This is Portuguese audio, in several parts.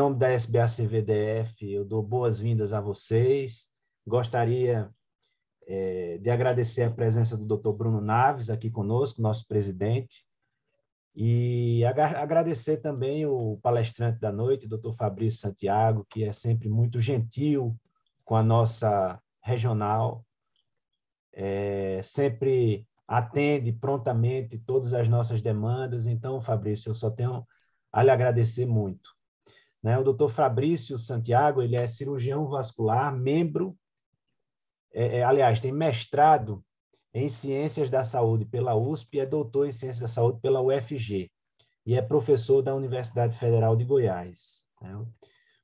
nome da SBAC-VDF, eu dou boas-vindas a vocês. Gostaria de agradecer a presença do Dr. Bruno Naves aqui conosco, nosso presidente, e agradecer também o palestrante da noite, Dr. Fabrício Santiago, que é sempre muito gentil com a nossa regional, sempre atende prontamente todas as nossas demandas. Então, Fabrício, eu só tenho a lhe agradecer muito. O Dr. Fabrício Santiago, ele é cirurgião vascular, aliás, tem mestrado em Ciências da Saúde pela USP e é doutor em Ciências da Saúde pela UFG, e é professor da Universidade Federal de Goiás.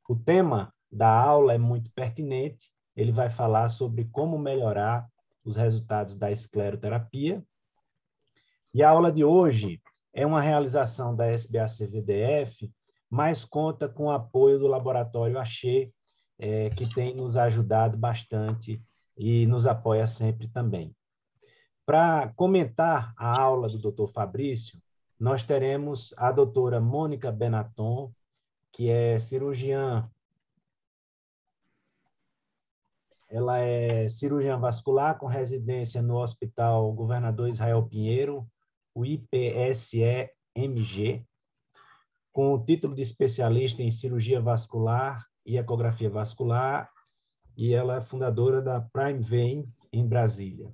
O tema da aula é muito pertinente, ele vai falar sobre como melhorar os resultados da escleroterapia, e a aula de hoje é uma realização da SBAC-VDF, mas conta com o apoio do Laboratório Axê, que tem nos ajudado bastante e nos apoia sempre também. Para comentar a aula do Dr. Fabrício, nós teremos a doutora Mônica Benaton, que é cirurgiã. Ela é cirurgiã vascular com residência no Hospital Governador Israel Pinheiro, o IPSE-MG, com o título de especialista em cirurgia vascular e ecografia vascular, e ela é fundadora da Prime Vein em Brasília.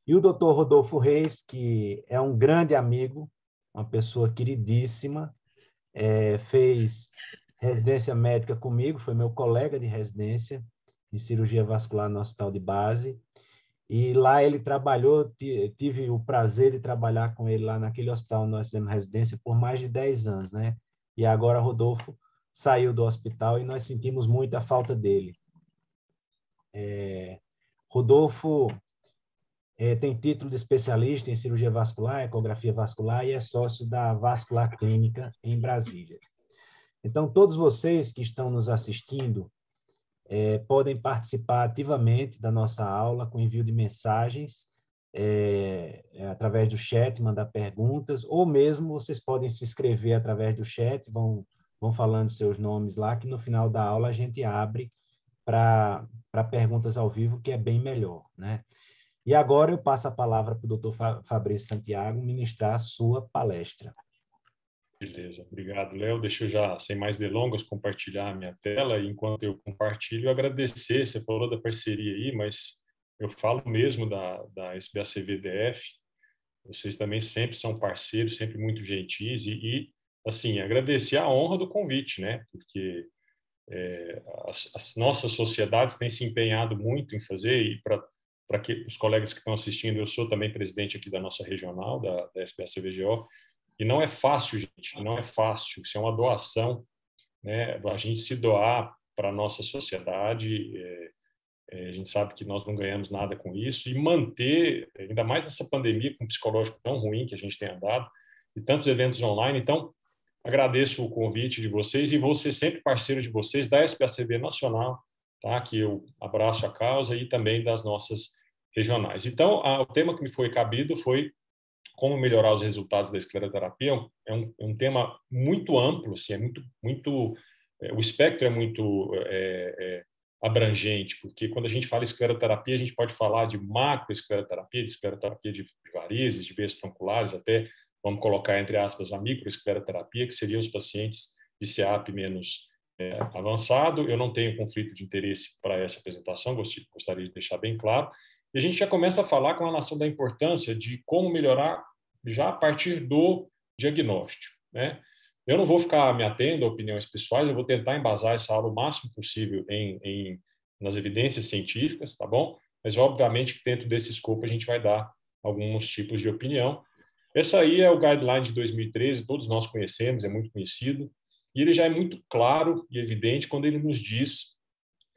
E o Dr. Rodolfo Reis, que é um grande amigo, uma pessoa queridíssima, fez residência médica comigo, foi meu colega de residência em cirurgia vascular no Hospital de Base, e lá ele trabalhou, tive o prazer de trabalhar com ele lá naquele hospital onde nós fizemos residência por mais de 10 anos, né? E agora Rodolfo saiu do hospital e nós sentimos muito a falta dele. Rodolfo tem título de especialista em cirurgia vascular, ecografia vascular e é sócio da Vascular Clínica em Brasília. Então, todos vocês que estão nos assistindo podem participar ativamente da nossa aula com envio de mensagens através do chat, mandar perguntas, ou mesmo vocês podem se inscrever através do chat, vão falando seus nomes lá, que no final da aula a gente abre para perguntas ao vivo, que é bem melhor, né? E agora eu passo a palavra para o Dr. Fabrício Santiago ministrar a sua palestra. Beleza, obrigado, Léo. Deixa eu já, sem mais delongas, compartilhar a minha tela. E enquanto eu compartilho, agradecer. Você falou da parceria aí, mas eu falo mesmo da SBAC-VDF. Vocês também sempre são parceiros, sempre muito gentis. Assim, agradecer a honra do convite, né? Porque as nossas sociedades têm se empenhado muito em fazer, e para que os colegas que estão assistindo, eu sou também presidente aqui da nossa regional, da SBAC-VGO, e não é fácil, gente, não é fácil. Isso é uma doação, né? A gente se doar para a nossa sociedade, a gente sabe que nós não ganhamos nada com isso, e manter, ainda mais nessa pandemia, com um psicológico tão ruim que a gente tem andado, e tantos eventos online. Então, agradeço o convite de vocês e vou ser sempre parceiro de vocês da SBACV Nacional, tá? Que eu abraço a causa, e também das nossas regionais. Então, o tema que me foi cabido foi como melhorar os resultados da escleroterapia. É um tema muito amplo, assim, o espectro é muito abrangente, porque quando a gente fala escleroterapia, a gente pode falar de macroescleroterapia, de escleroterapia de varizes, de veias tronculares, até, vamos colocar entre aspas, a microescleroterapia, que seriam os pacientes de CEAP menos avançado. Eu não tenho conflito de interesse para essa apresentação, gostaria de deixar bem claro. E a gente já começa a falar com relação da importância de como melhorar já a partir do diagnóstico, né? Eu não vou ficar me atendo a opiniões pessoais, eu vou tentar embasar essa aula o máximo possível nas evidências científicas, tá bom? Mas, obviamente, que dentro desse escopo a gente vai dar alguns tipos de opinião. Essa aí é o guideline de 2013, todos nós conhecemos, é muito conhecido, e ele já é muito claro e evidente quando ele nos diz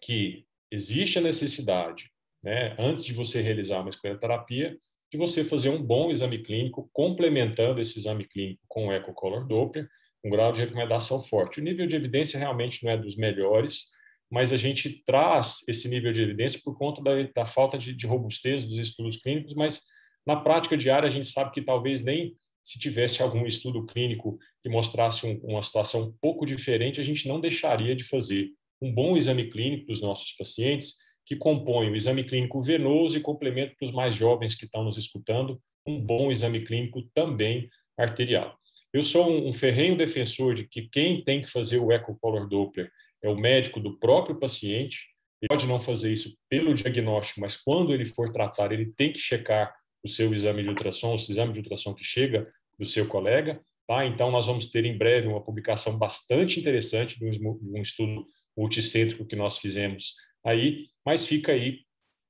que existe a necessidade, né, antes de você realizar uma escleroterapia, de você fazer um bom exame clínico, complementando esse exame clínico com o ecocolor Doppler, um grau de recomendação forte. O nível de evidência realmente não é dos melhores, mas a gente traz esse nível de evidência por conta da falta de robustez dos estudos clínicos, mas na prática diária a gente sabe que talvez nem se tivesse algum estudo clínico que mostrasse uma situação um pouco diferente, a gente não deixaria de fazer um bom exame clínico dos nossos pacientes, que compõe o exame clínico venoso e complemento para os mais jovens que estão nos escutando, um bom exame clínico também arterial. Eu sou um ferrenho defensor de que quem tem que fazer o ecocolor Doppler é o médico do próprio paciente. Ele pode não fazer isso pelo diagnóstico, mas quando ele for tratar, ele tem que checar o seu exame de ultrassom, o exame de ultrassom que chega do seu colega. Tá? Então, nós vamos ter em breve uma publicação bastante interessante de um estudo multicêntrico que nós fizemos aí, mas fica aí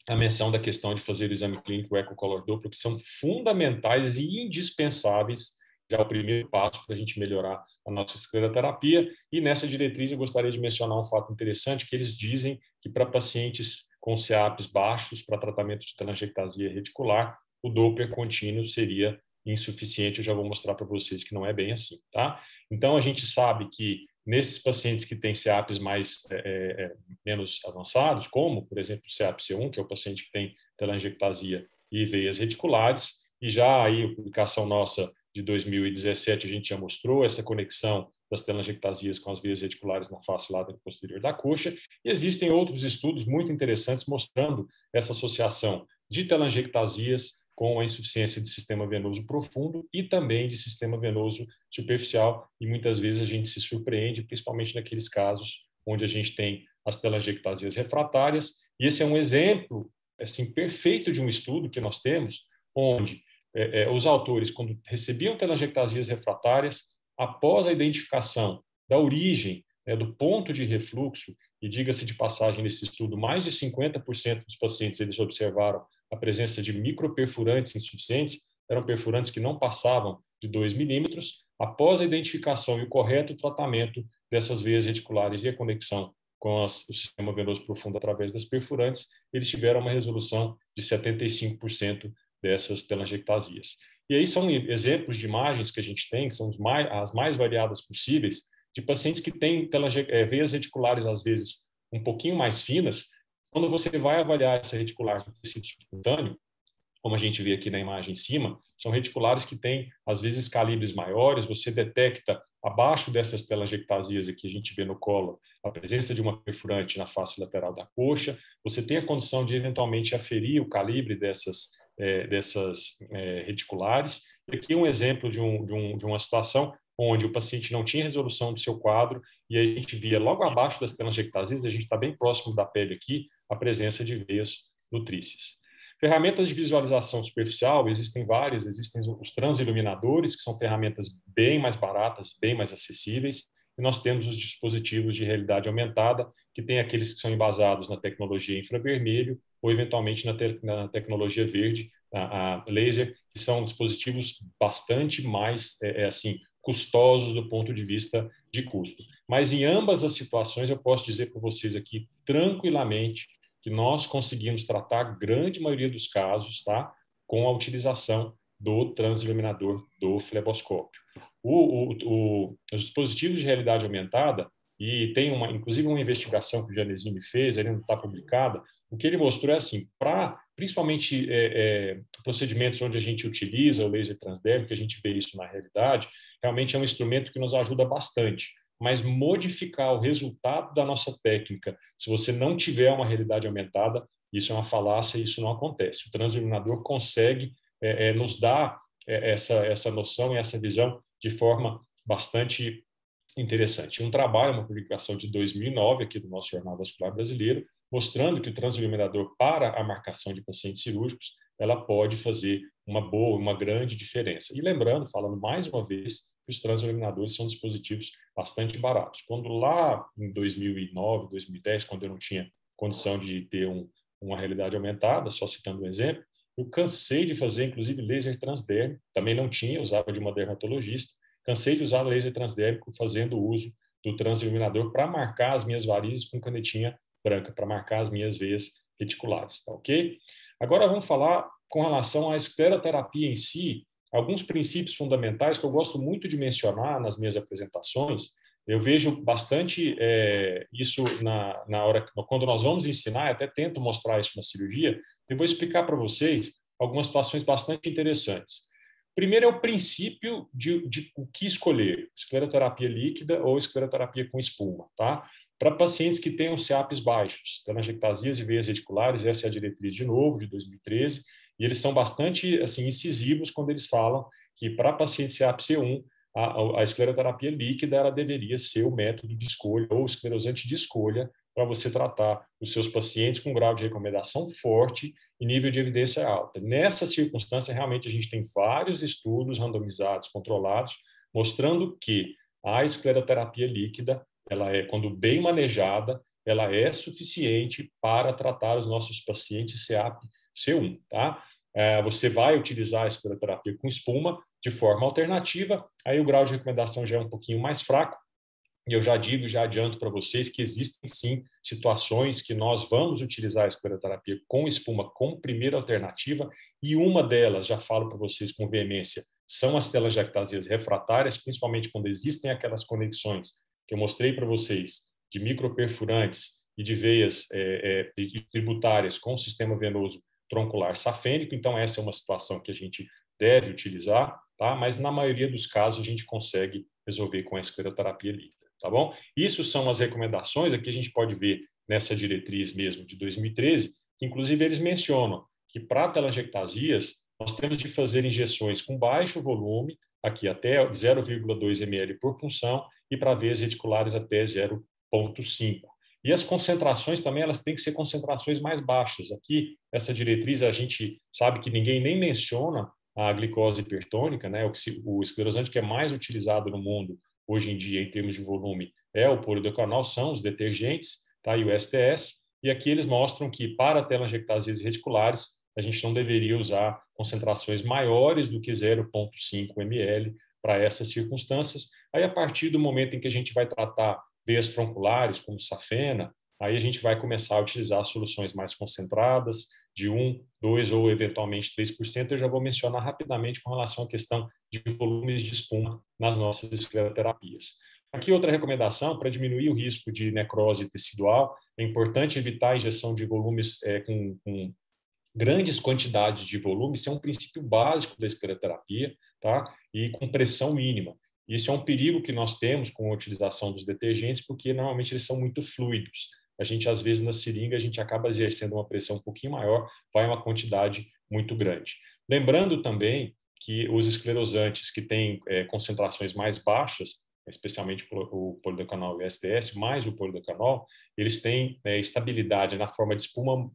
a menção da questão de fazer o exame clínico, o ecocolor Doppler, que são fundamentais e indispensáveis, já o primeiro passo para a gente melhorar a nossa escleroterapia. E nessa diretriz eu gostaria de mencionar um fato interessante, que eles dizem que para pacientes com CEAPs baixos, para tratamento de telangiectasia reticular, o Doppler contínuo seria insuficiente. Eu já vou mostrar para vocês que não é bem assim, tá? Então, a gente sabe que nesses pacientes que têm CEAPs menos avançados, como, por exemplo, o CEAP-C1, que é o paciente que tem telangiectasia e veias reticulares, e já aí a publicação nossa de 2017, a gente já mostrou essa conexão das telangiectasias com as veias reticulares na face lateral posterior da coxa, e existem outros estudos muito interessantes mostrando essa associação de telangiectasias com a insuficiência de sistema venoso profundo e também de sistema venoso superficial, e muitas vezes a gente se surpreende, principalmente naqueles casos onde a gente tem as telangiectasias refratárias, e esse é um exemplo assim, perfeito de um estudo que nós temos, onde os autores, quando recebiam telangiectasias refratárias, após a identificação da origem, do ponto de refluxo, e diga-se de passagem nesse estudo, mais de 50% dos pacientes eles observaram a presença de microperfurantes insuficientes, eram perfurantes que não passavam de 2 milímetros. Após a identificação e o correto tratamento dessas veias reticulares e a conexão com o sistema venoso profundo através das perfurantes, eles tiveram uma resolução de 75% dessas telangiectasias. E aí são exemplos de imagens que a gente tem, que são as mais variadas possíveis, de pacientes que têm veias reticulares, às vezes, um pouquinho mais finas. Quando você vai avaliar essa reticular no tecido subcutâneo, como a gente vê aqui na imagem em cima, são reticulares que têm, às vezes, calibres maiores. Você detecta, abaixo dessas telangiectasias aqui, a gente vê no colo, a presença de uma perfurante na face lateral da coxa. Você tem a condição de, eventualmente, aferir o calibre dessas reticulares. E aqui um exemplo de uma situação onde o paciente não tinha resolução do seu quadro, e aí a gente via logo abaixo das telangiectasias, a gente está bem próximo da pele aqui, a presença de veias nutrícias. Ferramentas de visualização superficial, existem várias, existem os transiluminadores, que são ferramentas bem mais baratas, bem mais acessíveis, e nós temos os dispositivos de realidade aumentada, que tem aqueles que são embasados na tecnologia infravermelho, ou eventualmente na tecnologia verde, a laser, que são dispositivos bastante mais, custosos do ponto de vista de custo. Mas em ambas as situações, eu posso dizer para vocês aqui tranquilamente que nós conseguimos tratar a grande maioria dos casos, tá, com a utilização do transiluminador do fleboscópio. Os dispositivos de realidade aumentada, e tem inclusive uma investigação que o Janesini fez, ele não está publicada, o que ele mostrou é assim, para principalmente procedimentos onde a gente utiliza o laser transdérmico, que a gente vê isso na realidade, realmente é um instrumento que nos ajuda bastante. Mas modificar o resultado da nossa técnica, se você não tiver uma realidade aumentada, isso é uma falácia e isso não acontece. O transiluminador consegue nos dar essa noção e essa visão de forma bastante interessante. Um trabalho, uma publicação de 2009 aqui do nosso Jornal Vascular Brasileiro, mostrando que o transiluminador para a marcação de pacientes cirúrgicos, ela pode fazer uma grande diferença. E lembrando, falando mais uma vez, que os transiluminadores são dispositivos bastante baratos. Quando lá em 2009, 2010, quando eu não tinha condição de ter uma realidade aumentada, só citando um exemplo, eu cansei de fazer, inclusive, laser transdérmico, também não tinha, usava de uma dermatologista, cansei de usar laser transdérmico fazendo uso do transiluminador para marcar as minhas varizes com canetinha branca, para marcar as minhas veias reticulares, tá ok? Agora vamos falar com relação à escleroterapia em si, alguns princípios fundamentais que eu gosto muito de mencionar nas minhas apresentações. Eu vejo bastante isso na hora, quando nós vamos ensinar, até tento mostrar isso na cirurgia, eu vou explicar para vocês algumas situações bastante interessantes. Primeiro é o princípio de o que escolher, escleroterapia líquida ou escleroterapia com espuma, tá? Para pacientes que tenham CEAPs baixos, telangiectasias e veias reticulares, essa é a diretriz de novo, de 2013, e eles são bastante assim, incisivos quando eles falam que para paciente CEAP C1, a escleroterapia líquida ela deveria ser o método de escolha ou esclerosante de escolha para você tratar os seus pacientes com grau de recomendação forte e nível de evidência alta. Nessa circunstância, realmente, a gente tem vários estudos randomizados, controlados, mostrando que a escleroterapia líquida, ela é, quando bem manejada, ela é suficiente para tratar os nossos pacientes CEAP C1, tá? Você vai utilizar a escleroterapia com espuma de forma alternativa, aí o grau de recomendação já é um pouquinho mais fraco, e eu já digo, já adianto para vocês que existem sim situações que nós vamos utilizar a escleroterapia com espuma como primeira alternativa, e uma delas, já falo para vocês com veemência, são as telangiectasias refratárias, principalmente quando existem aquelas conexões que eu mostrei para vocês de microperfurantes e de veias tributárias com o sistema venoso troncular safênico. Então essa é uma situação que a gente deve utilizar, tá? Mas na maioria dos casos a gente consegue resolver com a escleroterapia líquida. Tá bom? Isso são as recomendações, aqui a gente pode ver nessa diretriz mesmo de 2013, que inclusive eles mencionam que para telangiectasias nós temos de fazer injeções com baixo volume, aqui até 0,2 ml por punção, e para veias reticulares até 0,5. E as concentrações também elas têm que ser concentrações mais baixas. Aqui, essa diretriz, a gente sabe que ninguém nem menciona a glicose hipertônica, né? O esclerosante que é mais utilizado no mundo hoje em dia, em termos de volume, é o polidecanol, são os detergentes, tá? E o STS. E aqui eles mostram que para telangiectasias reticulares, a gente não deveria usar concentrações maiores do que 0,5 ml para essas circunstâncias. Aí, a partir do momento em que a gente vai tratar veias tronculares, como safena, aí a gente vai começar a utilizar soluções mais concentradas, de 1, 2 ou eventualmente 3%. Eu já vou mencionar rapidamente com relação à questão de volumes de espuma nas nossas escleroterapias. Aqui outra recomendação, para diminuir o risco de necrose tecidual, é importante evitar a injeção de volumes com grandes quantidades de volume. Isso é um princípio básico da escleroterapia, tá? E com pressão mínima. Isso é um perigo que nós temos com a utilização dos detergentes, porque normalmente eles são muito fluidos. A gente, às vezes, na seringa, a gente acaba exercendo uma pressão um pouquinho maior, vai uma quantidade muito grande. Lembrando também que os esclerosantes que têm concentrações mais baixas, especialmente o polidecanol e o STS, mais o polidecanol, eles têm estabilidade na forma de espuma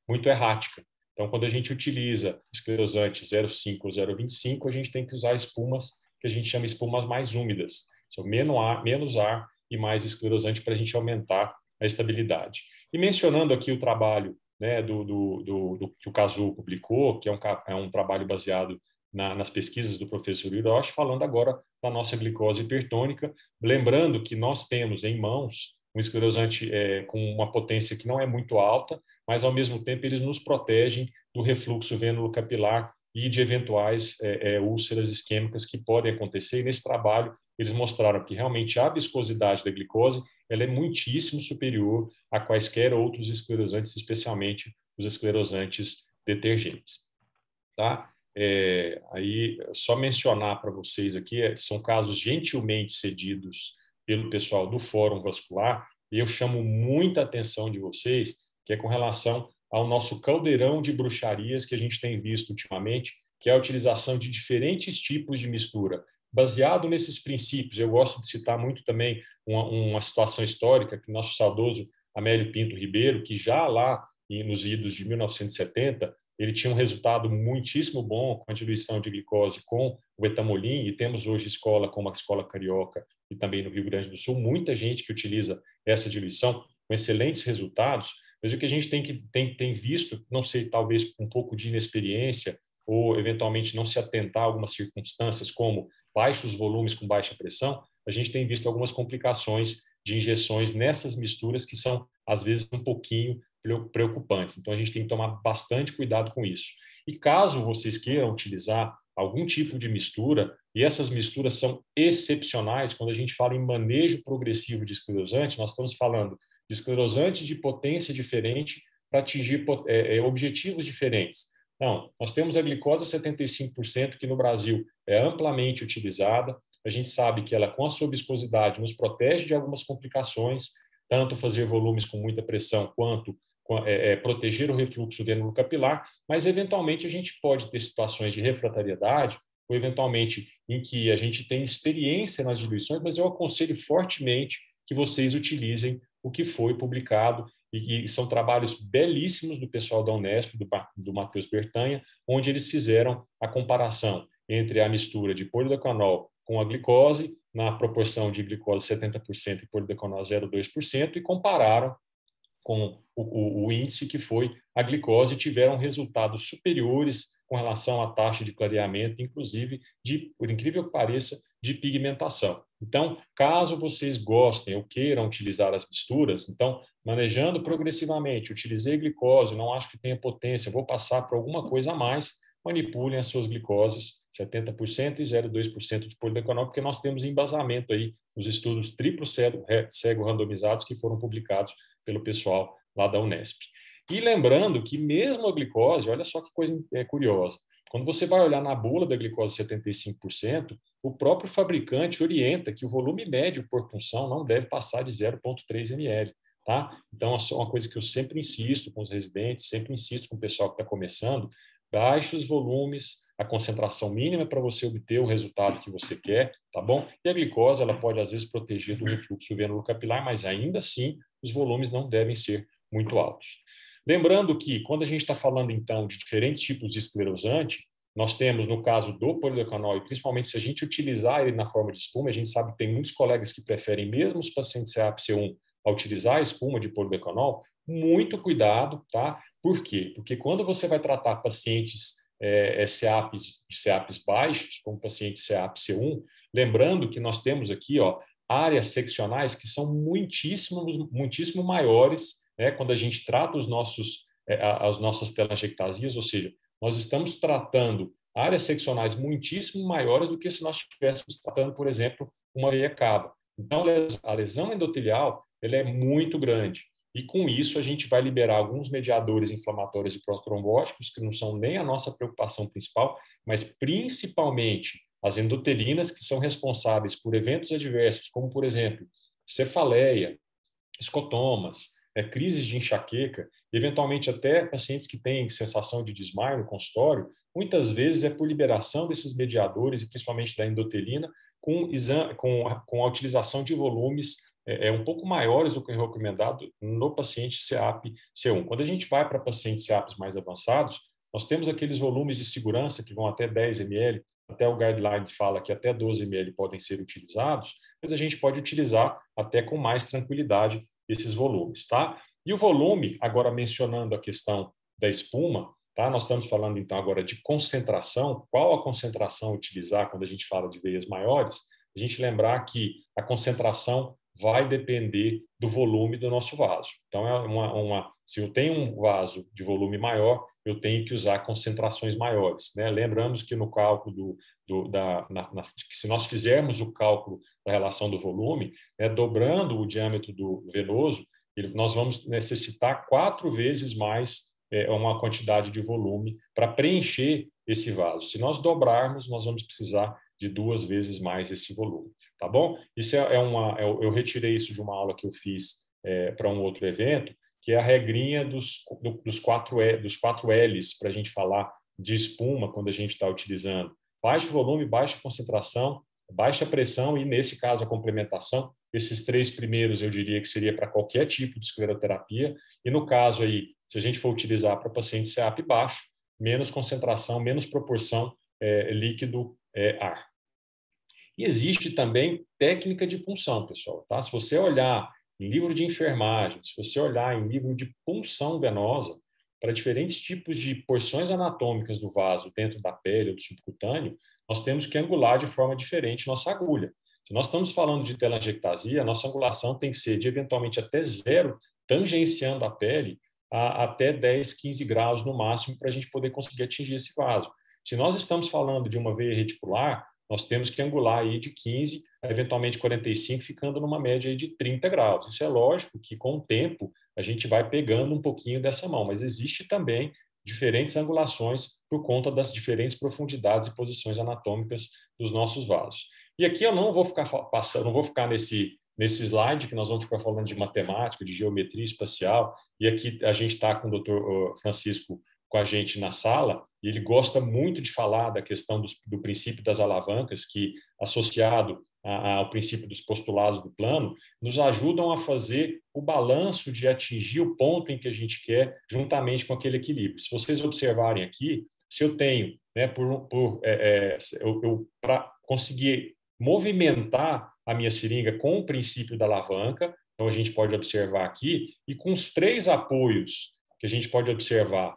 muito errática. Então, quando a gente utiliza esclerosante 0,5 ou 0,25, a gente tem que usar espumas que a gente chama espumas mais úmidas. São menos ar e mais esclerosante para a gente aumentar a estabilidade. E mencionando aqui o trabalho, né, que o Kazuo publicou, que é um trabalho baseado nas pesquisas do professor Hiroshi, falando agora da nossa glicose hipertônica, lembrando que nós temos em mãos um esclerosante com uma potência que não é muito alta, mas ao mesmo tempo eles nos protegem do refluxo vênulo-capilar e de eventuais úlceras isquêmicas que podem acontecer. E nesse trabalho eles mostraram que realmente a viscosidade da glicose ela é muitíssimo superior a quaisquer outros esclerosantes, especialmente os esclerosantes detergentes. Tá? Aí só mencionar para vocês aqui, são casos gentilmente cedidos pelo pessoal do Fórum Vascular, e eu chamo muita atenção de vocês, que é com relação ao nosso caldeirão de bruxarias que a gente tem visto ultimamente, que é a utilização de diferentes tipos de mistura. Baseado nesses princípios, eu gosto de citar muito também uma situação histórica que nosso saudoso Amélio Pinto Ribeiro, que já lá nos idos de 1970, ele tinha um resultado muitíssimo bom com a diluição de glicose com o etamolim, e temos hoje escola como a Escola Carioca e também no Rio Grande do Sul, muita gente que utiliza essa diluição com excelentes resultados, mas o que a gente tem visto, não sei, talvez um pouco de inexperiência ou eventualmente não se atentar a algumas circunstâncias como baixos volumes com baixa pressão, a gente tem visto algumas complicações de injeções nessas misturas que são, às vezes, um pouquinho preocupantes. Então, a gente tem que tomar bastante cuidado com isso. E caso vocês queiram utilizar algum tipo de mistura, e essas misturas são excepcionais, quando a gente fala em manejo progressivo de esclerosante, nós estamos falando de esclerosante de potência diferente para atingir objetivos diferentes. Não, nós temos a glicose 75%, que no Brasil é amplamente utilizada. A gente sabe que ela, com a sua viscosidade, nos protege de algumas complicações, tanto fazer volumes com muita pressão, quanto proteger o refluxo venocapilar, mas eventualmente a gente pode ter situações de refratariedade, ou eventualmente em que a gente tem experiência nas diluições, mas eu aconselho fortemente que vocês utilizem o que foi publicado, e são trabalhos belíssimos do pessoal da Unesp, do Matheus Bertanha, onde eles fizeram a comparação entre a mistura de polidecanol com a glicose, na proporção de glicose 70% e polidecanol 0,2%, e compararam com o índice que foi a glicose, tiveram resultados superiores com relação à taxa de clareamento, inclusive, por incrível que pareça, de pigmentação. Então, caso vocês gostem ou queiram utilizar as misturas, então, manejando progressivamente, utilizei glicose, não acho que tenha potência, vou passar para alguma coisa a mais, manipulem as suas glicoses, 70% e 0,2% de polidecanol, porque nós temos embasamento aí nos estudos triplo cego randomizados que foram publicados pelo pessoal lá da Unesp. E lembrando que mesmo a glicose, olha só que coisa curiosa, quando você vai olhar na bula da glicose 75%, o próprio fabricante orienta que o volume médio por punção não deve passar de 0,3 ml. Tá? Então, é uma coisa que eu sempre insisto com os residentes, sempre insisto com o pessoal que está começando, baixe os volumes, a concentração mínima para você obter o resultado que você quer, tá bom? E a glicose, ela pode, às vezes, proteger do refluxo venocapilar, mas ainda assim, os volumes não devem ser muito altos. Lembrando que, quando a gente está falando, então, de diferentes tipos de esclerosante, nós temos, no caso do polidecanol, e principalmente se a gente utilizar ele na forma de espuma, a gente sabe que tem muitos colegas que preferem, mesmo os pacientes CAP-C1, a utilizar a espuma de polidecanol. Muito cuidado, tá? Por quê? Porque quando você vai tratar pacientes CAPs baixos, como paciente CAP-C1, lembrando que nós temos aqui, ó, áreas seccionais que são muitíssimo maiores, né, quando a gente trata as nossas telangiectasias, ou seja, nós estamos tratando áreas seccionais muitíssimo maiores do que se nós estivéssemos tratando, por exemplo, uma veia cava. Então, a lesão endotelial ela é muito grande. E com isso, a gente vai liberar alguns mediadores inflamatórios e protrombóticos, que não são nem a nossa preocupação principal, mas principalmente as endotelinas, que são responsáveis por eventos adversos, como, por exemplo, cefaleia, escotomas, crises de enxaqueca, eventualmente até pacientes que têm sensação de desmaio no consultório, muitas vezes é por liberação desses mediadores, e principalmente da endotelina, com a utilização de volumes um pouco maiores do que o recomendado no paciente CAP-C1. Quando a gente vai para pacientes CAPs mais avançados, nós temos aqueles volumes de segurança que vão até 10 ml, até o guideline fala que até 12 ml podem ser utilizados, mas a gente pode utilizar até com mais tranquilidade esses volumes, tá? E o volume, agora mencionando a questão da espuma, tá? Nós estamos falando então agora de concentração, qual a concentração utilizar quando a gente fala de veias maiores? A gente lembrar que a concentração vai depender do volume do nosso vaso. Então, se eu tenho um vaso de volume maior, eu tenho que usar concentrações maiores, né? Lembramos que no cálculo que se nós fizermos o cálculo da relação do volume, né, dobrando o diâmetro do venoso, nós vamos necessitar 4 vezes mais uma quantidade de volume para preencher esse vaso. Se nós dobrarmos, nós vamos precisar de 2 vezes mais esse volume, tá bom? Isso eu retirei isso de uma aula que eu fiz para um outro evento, que é a regrinha dos 4 L's, para a gente falar de espuma quando a gente está utilizando. Baixo volume, baixa concentração, baixa pressão e, nesse caso, a complementação. Esses 3 primeiros eu diria que seria para qualquer tipo de escleroterapia. E, no caso aí, se a gente for utilizar para paciente CAP baixo, menos concentração, menos proporção líquido-ar. E existe também técnica de punção, pessoal. Tá? Se você olhar em livro de enfermagem, se você olhar em livro de punção venosa, para diferentes tipos de porções anatômicas do vaso dentro da pele ou do subcutâneo, nós temos que angular de forma diferente nossa agulha. Se nós estamos falando de telangiectasia, a nossa angulação tem que ser de eventualmente até 0, tangenciando a pele, a até 10, 15 graus no máximo, para a gente poder conseguir atingir esse vaso. Se nós estamos falando de uma veia reticular, nós temos que angular aí de 15 a eventualmente 45, ficando numa média aí de 30 graus. Isso é lógico que, com o tempo, a gente vai pegando um pouquinho dessa mão, mas existe também diferentes angulações por conta das diferentes profundidades e posições anatômicas dos nossos vasos. E aqui eu não vou ficar passando, não vou ficar nesse slide que nós vamos ficar falando de matemática, de geometria espacial, e aqui a gente está com o Dr. Francisco com a gente na sala, e ele gosta muito de falar da questão do princípio das alavancas, que, associado ao princípio dos postulados do plano, nos ajudam a fazer o balanço de atingir o ponto em que a gente quer, juntamente com aquele equilíbrio. Se vocês observarem aqui, se eu tenho, né, para conseguir movimentar a minha seringa com o princípio da alavanca, então a gente pode observar aqui, e com os 3 apoios que a gente pode observar,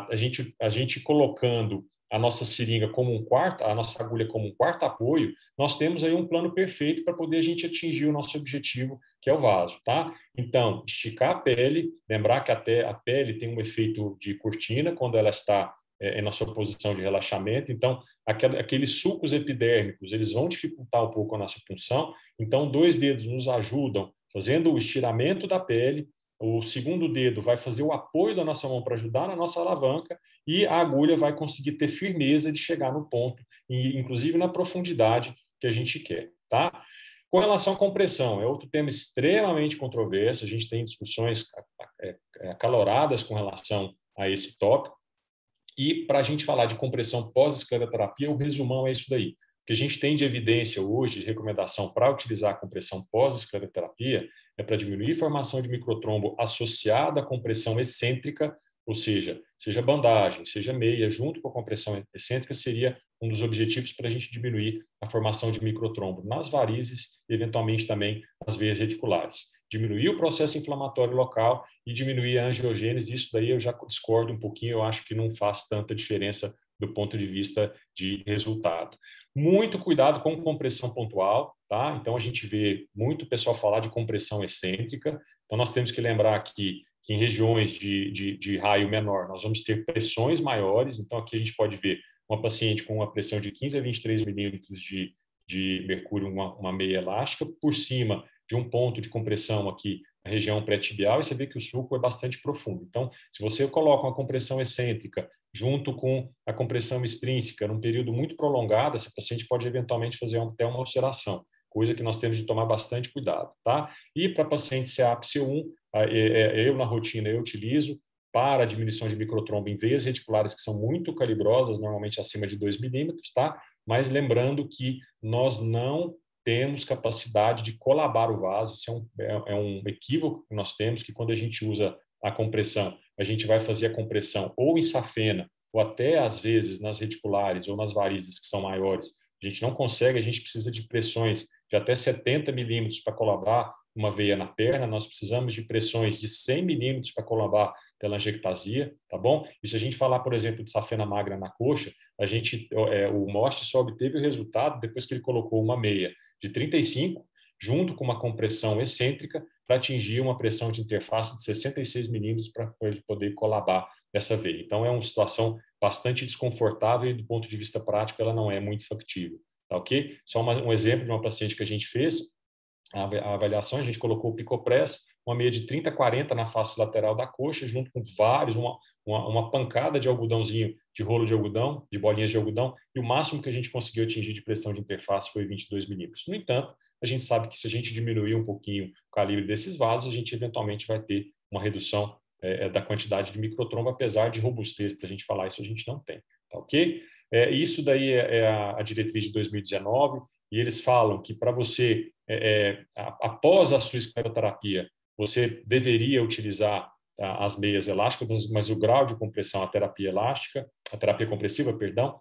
a gente colocando a nossa seringa como um quarto, a nossa agulha como um quarto apoio, nós temos aí um plano perfeito para poder a gente atingir o nosso objetivo, que é o vaso, tá? Então, esticar a pele, lembrar que até a pele tem um efeito de cortina quando ela está na sua posição de relaxamento, então aqueles sulcos epidérmicos, eles vão dificultar um pouco a nossa punção, então 2 dedos nos ajudam fazendo o estiramento da pele, o segundo dedo vai fazer o apoio da nossa mão para ajudar na nossa alavanca e a agulha vai conseguir ter firmeza de chegar no ponto, inclusive na profundidade que a gente quer, tá? Com relação à compressão, é outro tema extremamente controverso, a gente tem discussões acaloradas com relação a esse tópico, e para a gente falar de compressão pós-escleroterapia, o resumão é isso daí. O que a gente tem de evidência hoje, de recomendação para utilizar a compressão pós-escleroterapia, é para diminuir a formação de microtrombo associada à compressão excêntrica, ou seja bandagem, seja meia, junto com a compressão excêntrica, seria um dos objetivos para a gente diminuir a formação de microtrombo nas varizes e, eventualmente, também nas veias reticulares. Diminuir o processo inflamatório local e diminuir a angiogênese, isso daí eu já discordo um pouquinho, eu acho que não faz tanta diferença do ponto de vista de resultado. Muito cuidado com compressão pontual, tá? Então, a gente vê muito pessoal falar de compressão excêntrica, então nós temos que lembrar aqui que em regiões de raio menor, nós vamos ter pressões maiores, então aqui a gente pode ver uma paciente com uma pressão de 15 a 23 milímetros de mercúrio, uma meia elástica, por cima de um ponto de compressão aqui na região pré-tibial, e você vê que o sulco é bastante profundo. Então, se você coloca uma compressão excêntrica junto com a compressão extrínseca num período muito prolongado, essa paciente pode eventualmente fazer até uma ulceração, coisa que nós temos de tomar bastante cuidado, tá? E para paciente CAP C1, eu na rotina eu utilizo para a diminuição de microtrombo em veias reticulares que são muito calibrosas, normalmente acima de 2 milímetros, tá? Mas lembrando que nós não temos capacidade de colabar o vaso, isso é um equívoco que nós temos, que quando a gente usa a compressão, a gente vai fazer a compressão ou em safena, ou até às vezes nas reticulares ou nas varizes que são maiores, a gente não consegue, a gente precisa de pressões de até 70 milímetros para colabar uma veia na perna, nós precisamos de pressões de 100 milímetros para colabar telangiectasia, tá bom? E se a gente falar, por exemplo, de safena magra na coxa, o Most só obteve o resultado depois que ele colocou uma meia de 35, junto com uma compressão excêntrica, para atingir uma pressão de interface de 66 milímetros para ele poder colabar essa veia. Então, é uma situação bastante desconfortável e, do ponto de vista prático, ela não é muito factível. Tá ok? Só um exemplo de uma paciente que a gente fez, a avaliação, a gente colocou o Picopress, uma meia de 30 a 40 na face lateral da coxa, junto com uma pancada de algodãozinho, de rolo de algodão, de bolinhas de algodão, e o máximo que a gente conseguiu atingir de pressão de interface foi 22 milímetros. No entanto, a gente sabe que se a gente diminuir um pouquinho o calibre desses vasos, a gente eventualmente vai ter uma redução da quantidade de microtrombo, apesar de robustez, para a gente falar isso, a gente não tem. Tá ok? Isso daí é a diretriz de 2019, e eles falam que para você, após a sua escleroterapia, você deveria utilizar as meias elásticas, mas o grau de compressão, a terapia compressiva, perdão,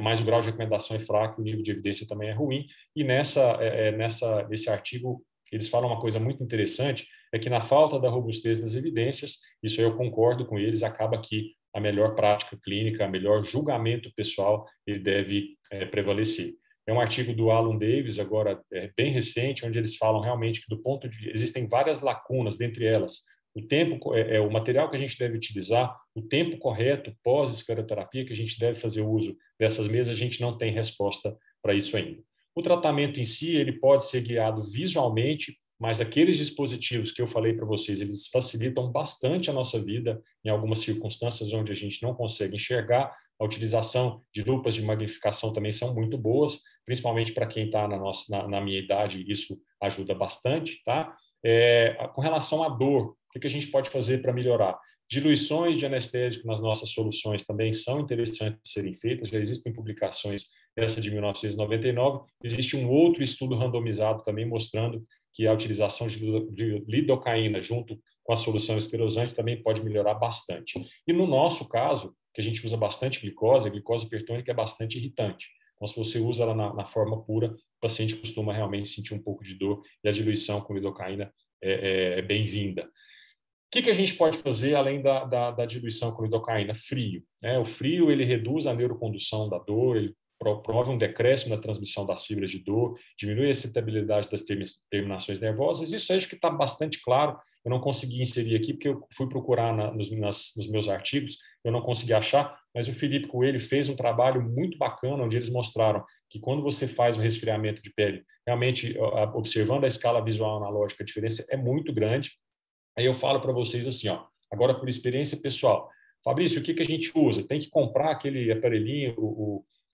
mas o grau de recomendação é fraco, o nível de evidência também é ruim. E nesse artigo, eles falam uma coisa muito interessante, é que na falta da robustez das evidências, isso eu concordo com eles, acaba que a melhor prática clínica, o melhor julgamento pessoal, ele deve prevalecer. É um artigo do Alan Davis, agora bem recente, onde eles falam realmente que existem várias lacunas, dentre elas o tempo, o material que a gente deve utilizar, o tempo correto pós-escleroterapia que a gente deve fazer uso dessas meias, a gente não tem resposta para isso ainda. O tratamento em si, ele pode ser guiado visualmente mas aqueles dispositivos que eu falei para vocês, eles facilitam bastante a nossa vida em algumas circunstâncias onde a gente não consegue enxergar. A utilização de lupas de magnificação também são muito boas, principalmente para quem está na minha idade, isso ajuda bastante, tá? Com relação à dor, o que a gente pode fazer para melhorar? Diluições de anestésico nas nossas soluções também são interessantes de serem feitas, já existem publicações, essa de 1999, existe um outro estudo randomizado também mostrando que a utilização de lidocaína junto com a solução esclerosante também pode melhorar bastante. E no nosso caso, que a gente usa bastante glicose, a glicose hipertônica é bastante irritante. Então, se você usa ela na forma pura, o paciente costuma realmente sentir um pouco de dor e a diluição com lidocaína é bem-vinda. O que a gente pode fazer além da diluição com lidocaína? Frio. O frio ele reduz a neurocondução da dor, ele promove um decréscimo na transmissão das fibras de dor, diminui a excitabilidade das terminações nervosas. Isso acho que está bastante claro. Eu não consegui inserir aqui porque eu fui procurar nos meus artigos, eu não consegui achar, mas o Felipe Coelho fez um trabalho muito bacana onde eles mostraram que quando você faz o resfriamento de pele, realmente observando a escala visual analógica, a diferença é muito grande. Aí eu falo para vocês assim, ó, agora por experiência pessoal, Fabrício, o que a gente usa? Tem que comprar aquele aparelhinho,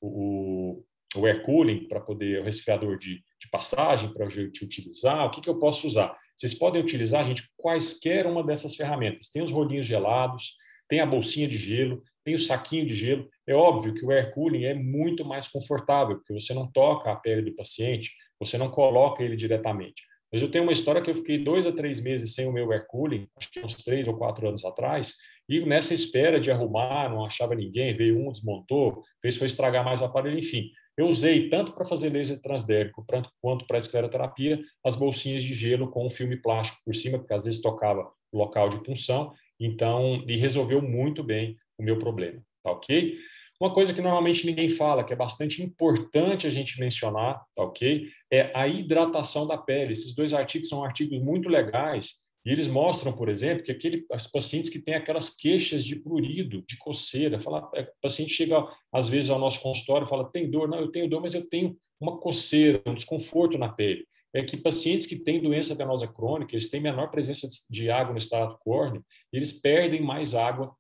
o air cooling, para poder, o resfriador de passagem, para a gente utilizar? O que eu posso usar? Vocês podem utilizar, gente, quaisquer uma dessas ferramentas. Tem os rolinhos gelados, tem a bolsinha de gelo, tem o saquinho de gelo. É óbvio que o air cooling é muito mais confortável, porque você não toca a pele do paciente, você não coloca ele diretamente. Mas eu tenho uma história que eu fiquei 2 a 3 meses sem o meu air cooling, acho que uns 3 ou 4 anos atrás, e nessa espera de arrumar, não achava ninguém, veio um, desmontou, fez foi estragar mais o aparelho, enfim. Eu usei tanto para fazer laser transdérmico quanto para escleroterapia as bolsinhas de gelo com um filme plástico por cima, porque às vezes tocava o local de punção, então, e resolveu muito bem o meu problema, tá ok? Uma coisa que normalmente ninguém fala, que é bastante importante a gente mencionar, tá ok? É a hidratação da pele. Esses 2 artigos são artigos muito legais e eles mostram, por exemplo, que os pacientes que têm aquelas queixas de prurido, de coceira, o paciente chega às vezes ao nosso consultório e fala, tem dor? Não, eu tenho dor, mas eu tenho uma coceira, um desconforto na pele. É que pacientes que têm doença venosa crônica, eles têm menor presença de água no estrato córneo, e eles perdem mais água,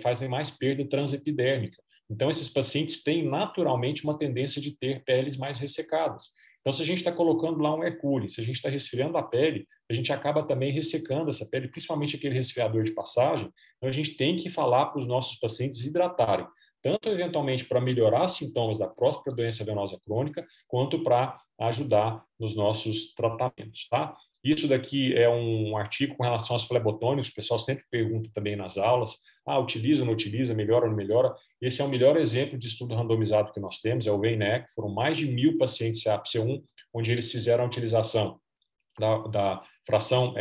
fazem mais perda transepidérmica. Então, esses pacientes têm naturalmente uma tendência de ter peles mais ressecadas. Então, se a gente está colocando lá um air cooling, se a gente está resfriando a pele, a gente acaba também ressecando essa pele, principalmente aquele resfriador de passagem. Então, a gente tem que falar para os nossos pacientes hidratarem, tanto eventualmente para melhorar os sintomas da própria doença venosa crônica, quanto para ajudar nos nossos tratamentos, tá? Isso daqui é um artigo com relação aos flebotônicos, o pessoal sempre pergunta também nas aulas, utiliza ou não utiliza, melhora ou não melhora? Esse é o melhor exemplo de estudo randomizado que nós temos, é o VEINEC, foram mais de 1.000 pacientes CAP-C1, onde eles fizeram a utilização da fração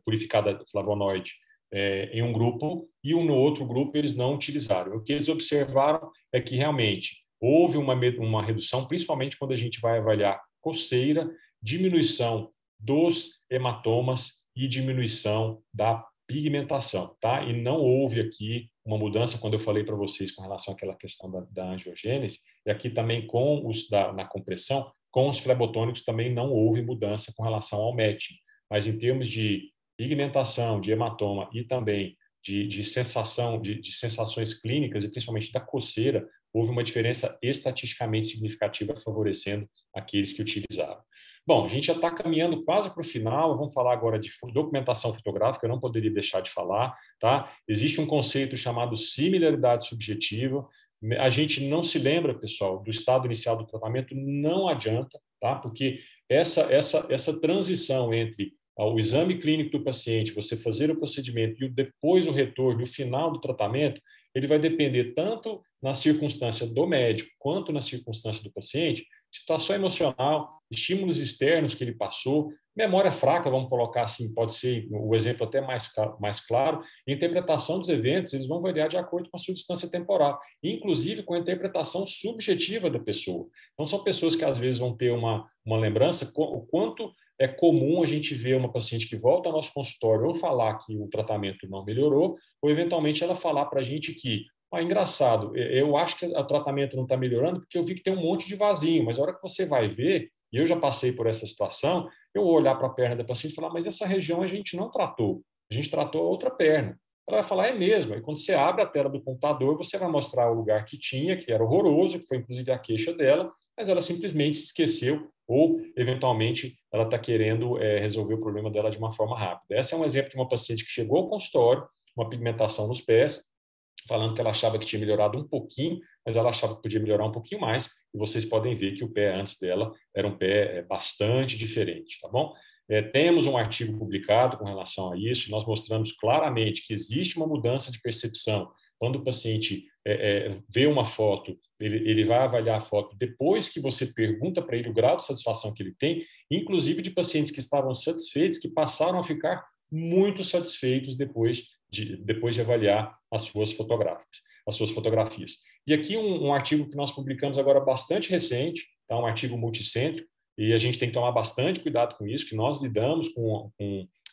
purificada de flavonoide em um grupo e no outro grupo eles não utilizaram. O que eles observaram é que realmente houve uma redução, principalmente quando a gente vai avaliar coceira, diminuição dos hematomas e diminuição da pigmentação, tá? E não houve aqui uma mudança quando eu falei para vocês com relação àquela questão da angiogênese, e aqui também na compressão, com os flebotônicos também não houve mudança com relação ao matching, mas em termos de pigmentação, de hematoma e também de sensações clínicas e principalmente da coceira, houve uma diferença estatisticamente significativa favorecendo aqueles que utilizaram. Bom, a gente já está caminhando quase para o final, vamos falar agora de documentação fotográfica, eu não poderia deixar de falar, tá? Existe um conceito chamado similaridade subjetiva, a gente não se lembra, pessoal, do estado inicial do tratamento, não adianta, tá? Porque essa transição entre o exame clínico do paciente, você fazer o procedimento e depois o retorno, o final do tratamento, ele vai depender tanto na circunstância do médico quanto na circunstância do paciente, situação emocional, estímulos externos que ele passou, memória fraca, vamos colocar assim, pode ser o exemplo até mais claro, interpretação dos eventos, eles vão variar de acordo com a sua distância temporal, inclusive com a interpretação subjetiva da pessoa. Então, são pessoas que às vezes vão ter uma lembrança, o quanto é comum a gente ver uma paciente que volta ao nosso consultório ou falar que o tratamento não melhorou, ou eventualmente ela falar para a gente que engraçado, eu acho que o tratamento não está melhorando porque eu vi que tem um monte de vasinho, mas a hora que você vai ver, e eu já passei por essa situação, eu vou olhar para a perna da paciente e falar, mas essa região a gente não tratou, a gente tratou a outra perna. Ela vai falar, é mesmo. E quando você abre a tela do computador, você vai mostrar o lugar que tinha, que era horroroso, que foi inclusive a queixa dela, mas ela simplesmente se esqueceu ou, eventualmente, ela está querendo resolver o problema dela de uma forma rápida. Esse é um exemplo de uma paciente que chegou ao consultório, uma pigmentação nos pés, falando que ela achava que tinha melhorado um pouquinho, mas ela achava que podia melhorar um pouquinho mais, e vocês podem ver que o pé antes dela era um pé bastante diferente, tá bom? Temos um artigo publicado com relação a isso, nós mostramos claramente que existe uma mudança de percepção. Quando o paciente vê uma foto, ele vai avaliar a foto depois que você pergunta para ele o grau de satisfação que ele tem, inclusive de pacientes que estavam satisfeitos, que passaram a ficar muito satisfeitos depois de avaliar as suas fotografias. E aqui um artigo que nós publicamos agora bastante recente, tá? Um artigo multicêntrico, e a gente tem que tomar bastante cuidado com isso, que nós lidamos com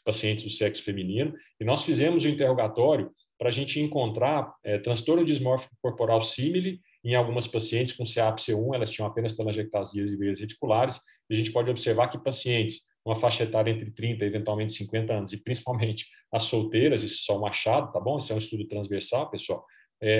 pacientes do sexo feminino, e nós fizemos um interrogatório para a gente encontrar transtorno dismórfico corporal símile em algumas pacientes com CAPC1, elas tinham apenas telangiectasias e veias reticulares, e a gente pode observar que pacientes uma faixa etária entre 30 e eventualmente 50 anos, e principalmente as solteiras, isso é só um achado, tá bom? Isso é um estudo transversal, pessoal,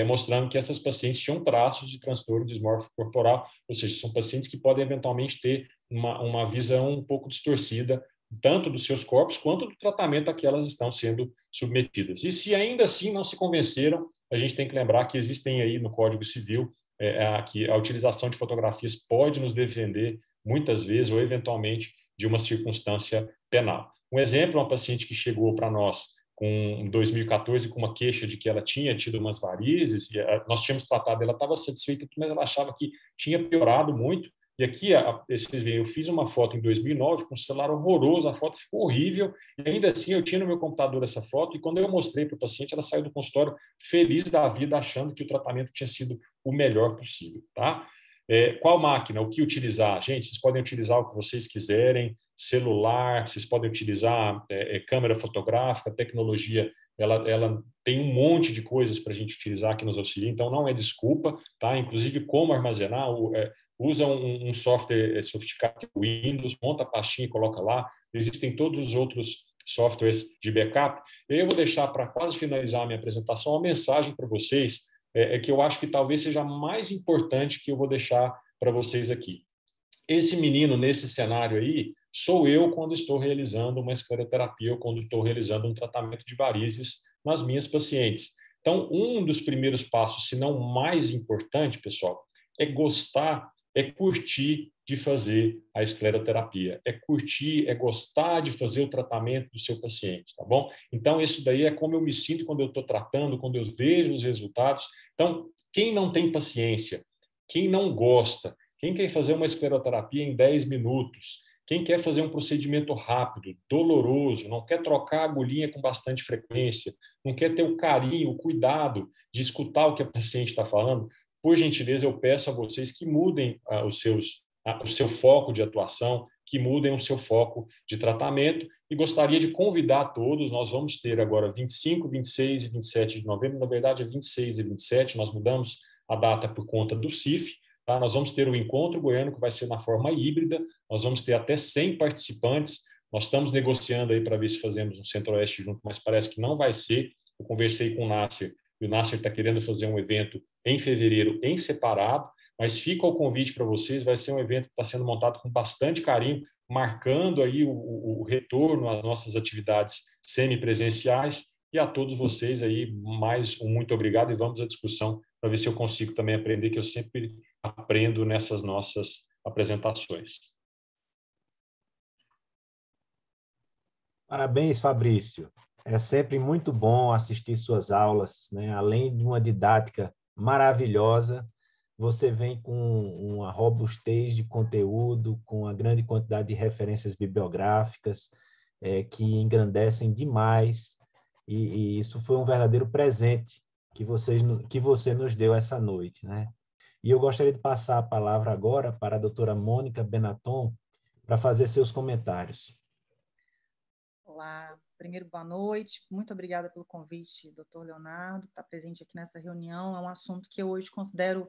mostrando que essas pacientes tinham traços de transtorno dismórfico corporal, ou seja, são pacientes que podem eventualmente ter uma visão um pouco distorcida, tanto dos seus corpos quanto do tratamento a que elas estão sendo submetidas. E se ainda assim não se convenceram, a gente tem que lembrar que existem aí no Código Civil que a utilização de fotografias pode nos defender muitas vezes ou eventualmente de uma circunstância penal. Um exemplo, uma paciente que chegou para nós em 2014 com uma queixa de que ela tinha tido umas varizes, e nós tínhamos tratado, ela estava satisfeita, mas ela achava que tinha piorado muito. E aqui, vocês veem, eu fiz uma foto em 2009 com um celular horroroso, a foto ficou horrível, e ainda assim eu tinha no meu computador essa foto, e quando eu mostrei para o paciente, ela saiu do consultório feliz da vida, achando que o tratamento tinha sido o melhor possível, tá? Qual máquina? O que utilizar? Gente, vocês podem utilizar o que vocês quiserem, celular, vocês podem utilizar câmera fotográfica, tecnologia, ela tem um monte de coisas para a gente utilizar que nos auxilia, então não é desculpa, tá? Inclusive como armazenar, usa um software sofisticado, tipo Windows, monta a pastinha e coloca lá, existem todos os outros softwares de backup. Eu vou deixar para quase finalizar a minha apresentação uma mensagem para vocês, que eu acho que talvez seja a mais importante que eu vou deixar para vocês aqui. Esse menino, nesse cenário aí, sou eu quando estou realizando uma escleroterapia ou quando estou realizando um tratamento de varizes nas minhas pacientes. Então, um dos primeiros passos, se não o mais importante, pessoal, é gostar, é curtir de fazer a escleroterapia, é curtir, é gostar de fazer o tratamento do seu paciente, tá bom? Então, isso daí é como eu me sinto quando eu estou tratando, quando eu vejo os resultados. Então, quem não tem paciência, quem não gosta, quem quer fazer uma escleroterapia em 10 minutos, quem quer fazer um procedimento rápido, doloroso, não quer trocar a agulhinha com bastante frequência, não quer ter o carinho, o cuidado de escutar o que a paciente está falando, por gentileza, eu peço a vocês que mudem o seu foco de atuação, que mudem o seu foco de tratamento, e gostaria de convidar a todos, nós vamos ter agora 25, 26 e 27 de novembro, na verdade é 26 e 27, nós mudamos a data por conta do CIF, tá? Nós vamos ter o Encontro Goiano, que vai ser na forma híbrida, nós vamos ter até 100 participantes, nós estamos negociando aí para ver se fazemos um Centro-Oeste junto, mas parece que não vai ser. Eu conversei com o Nasser, e o Nasser está querendo fazer um evento em fevereiro em separado, mas fica o convite para vocês, vai ser um evento que está sendo montado com bastante carinho, marcando aí o retorno às nossas atividades semipresenciais, e a todos vocês aí, mais um muito obrigado, e vamos à discussão para ver se eu consigo também aprender, que eu sempre aprendo nessas nossas apresentações. Parabéns, Fabrício. É sempre muito bom assistir suas aulas, né? Além de uma didática maravilhosa, você vem com uma robustez de conteúdo, com uma grande quantidade de referências bibliográficas, que engrandecem demais, e isso foi um verdadeiro presente que você nos deu essa noite, né? E eu gostaria de passar a palavra agora para a doutora Mônica Benaton para fazer seus comentários. Olá, primeiro boa noite, muito obrigada pelo convite, doutor Leonardo, estar presente aqui nessa reunião. É um assunto que eu hoje considero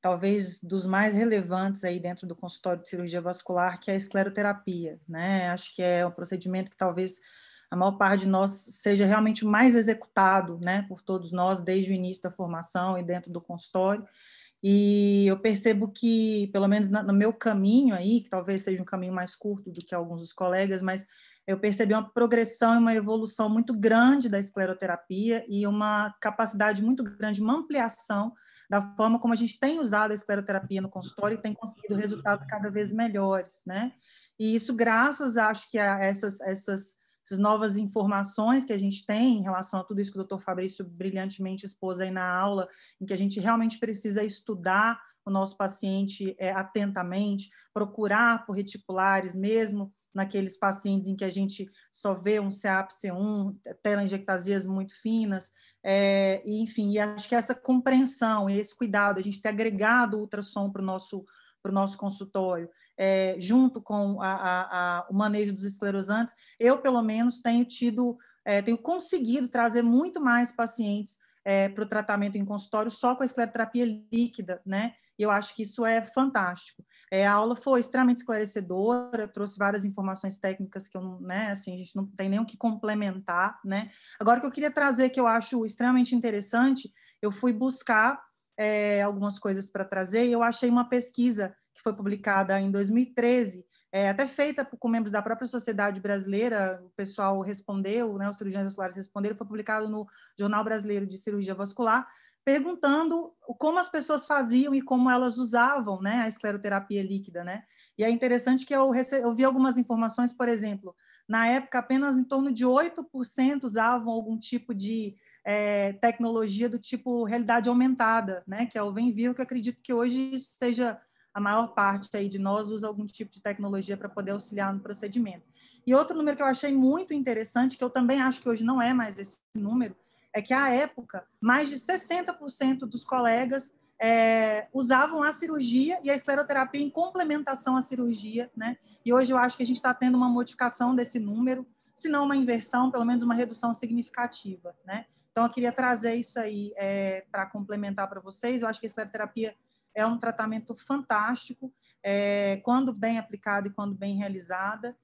talvez dos mais relevantes aí dentro do consultório de cirurgia vascular, que é a escleroterapia, né? Acho que é um procedimento que talvez a maior parte de nós seja realmente mais executado, né, por todos nós desde o início da formação e dentro do consultório. E eu percebo que, pelo menos no meu caminho aí, que talvez seja um caminho mais curto do que alguns dos colegas, mas eu percebi uma progressão e uma evolução muito grande da escleroterapia e uma capacidade muito grande, uma ampliação da forma como a gente tem usado a escleroterapia no consultório e tem conseguido resultados cada vez melhores, né? E isso graças, acho que, a essas novas informações que a gente tem em relação a tudo isso que o Dr. Fabrício brilhantemente expôs aí na aula, em que a gente realmente precisa estudar o nosso paciente atentamente, procurar por reticulares mesmo, naqueles pacientes em que a gente só vê um CAP-C1, telangiectasias muito finas, e, enfim, e acho que essa compreensão e esse cuidado, a gente ter agregado o ultrassom para o nosso consultório, junto com o manejo dos esclerosantes, eu, pelo menos, tenho conseguido trazer muito mais pacientes para o tratamento em consultório só com a escleroterapia líquida, né? E eu acho que isso é fantástico. A aula foi extremamente esclarecedora, trouxe várias informações técnicas que eu, né, assim, a gente não tem nem o que complementar, né? Agora, o que eu queria trazer, que eu acho extremamente interessante, eu fui buscar algumas coisas para trazer, e eu achei uma pesquisa que foi publicada em 2013, até feita com membros da própria Sociedade Brasileira, o pessoal respondeu, né, os cirurgiões vasculares responderam, foi publicado no Jornal Brasileiro de Cirurgia Vascular, perguntando como as pessoas faziam e como elas usavam, né, a escleroterapia líquida, né? E é interessante que eu vi algumas informações, por exemplo, na época apenas em torno de 8% usavam algum tipo de tecnologia do tipo realidade aumentada, né, que é o Venview, que eu acredito que hoje seja a maior parte aí de nós usa algum tipo de tecnologia para poder auxiliar no procedimento. E outro número que eu achei muito interessante, que eu também acho que hoje não é mais esse número, é que, à época, mais de 60% dos colegas usavam a cirurgia e a escleroterapia em complementação à cirurgia, né? E hoje eu acho que a gente está tendo uma modificação desse número, se não uma inversão, pelo menos uma redução significativa, né? Então, eu queria trazer isso aí para complementar para vocês. Eu acho que a escleroterapia é um tratamento fantástico, quando bem aplicado e quando bem realizada.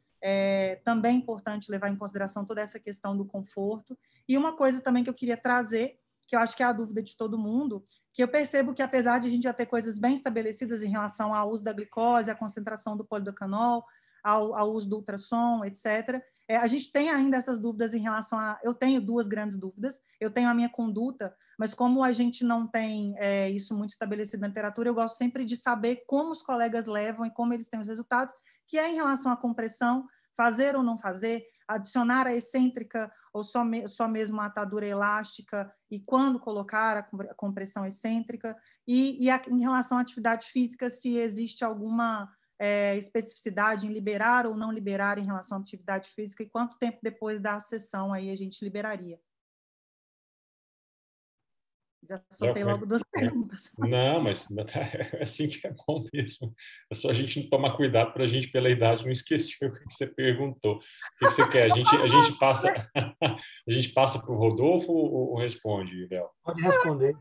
Também é importante levar em consideração toda essa questão do conforto. E uma coisa também que eu queria trazer, que eu acho que é a dúvida de todo mundo, que eu percebo que, apesar de a gente já ter coisas bem estabelecidas em relação ao uso da glicose, à concentração do polidocanol, ao uso do ultrassom, etc., a gente tem ainda essas dúvidas em relação a... Eu tenho duas grandes dúvidas. Eu tenho a minha conduta, mas como a gente não tem isso muito estabelecido na literatura, eu gosto sempre de saber como os colegas levam e como eles têm os resultados, que é em relação à compressão, fazer ou não fazer, adicionar a excêntrica ou só mesmo a atadura elástica e quando colocar a compressão excêntrica, e em relação à atividade física, se existe alguma especificidade em liberar ou não liberar em relação à atividade física e quanto tempo depois da sessão aí a gente liberaria. Já soltei logo duas perguntas. Não, mas é assim que é bom mesmo. É só a gente não tomar cuidado para a gente, pela idade, não esquecer o que você perguntou. O que você quer? A gente passa a gente passa para o Rodolfo ou responde, Léo? Pode responder.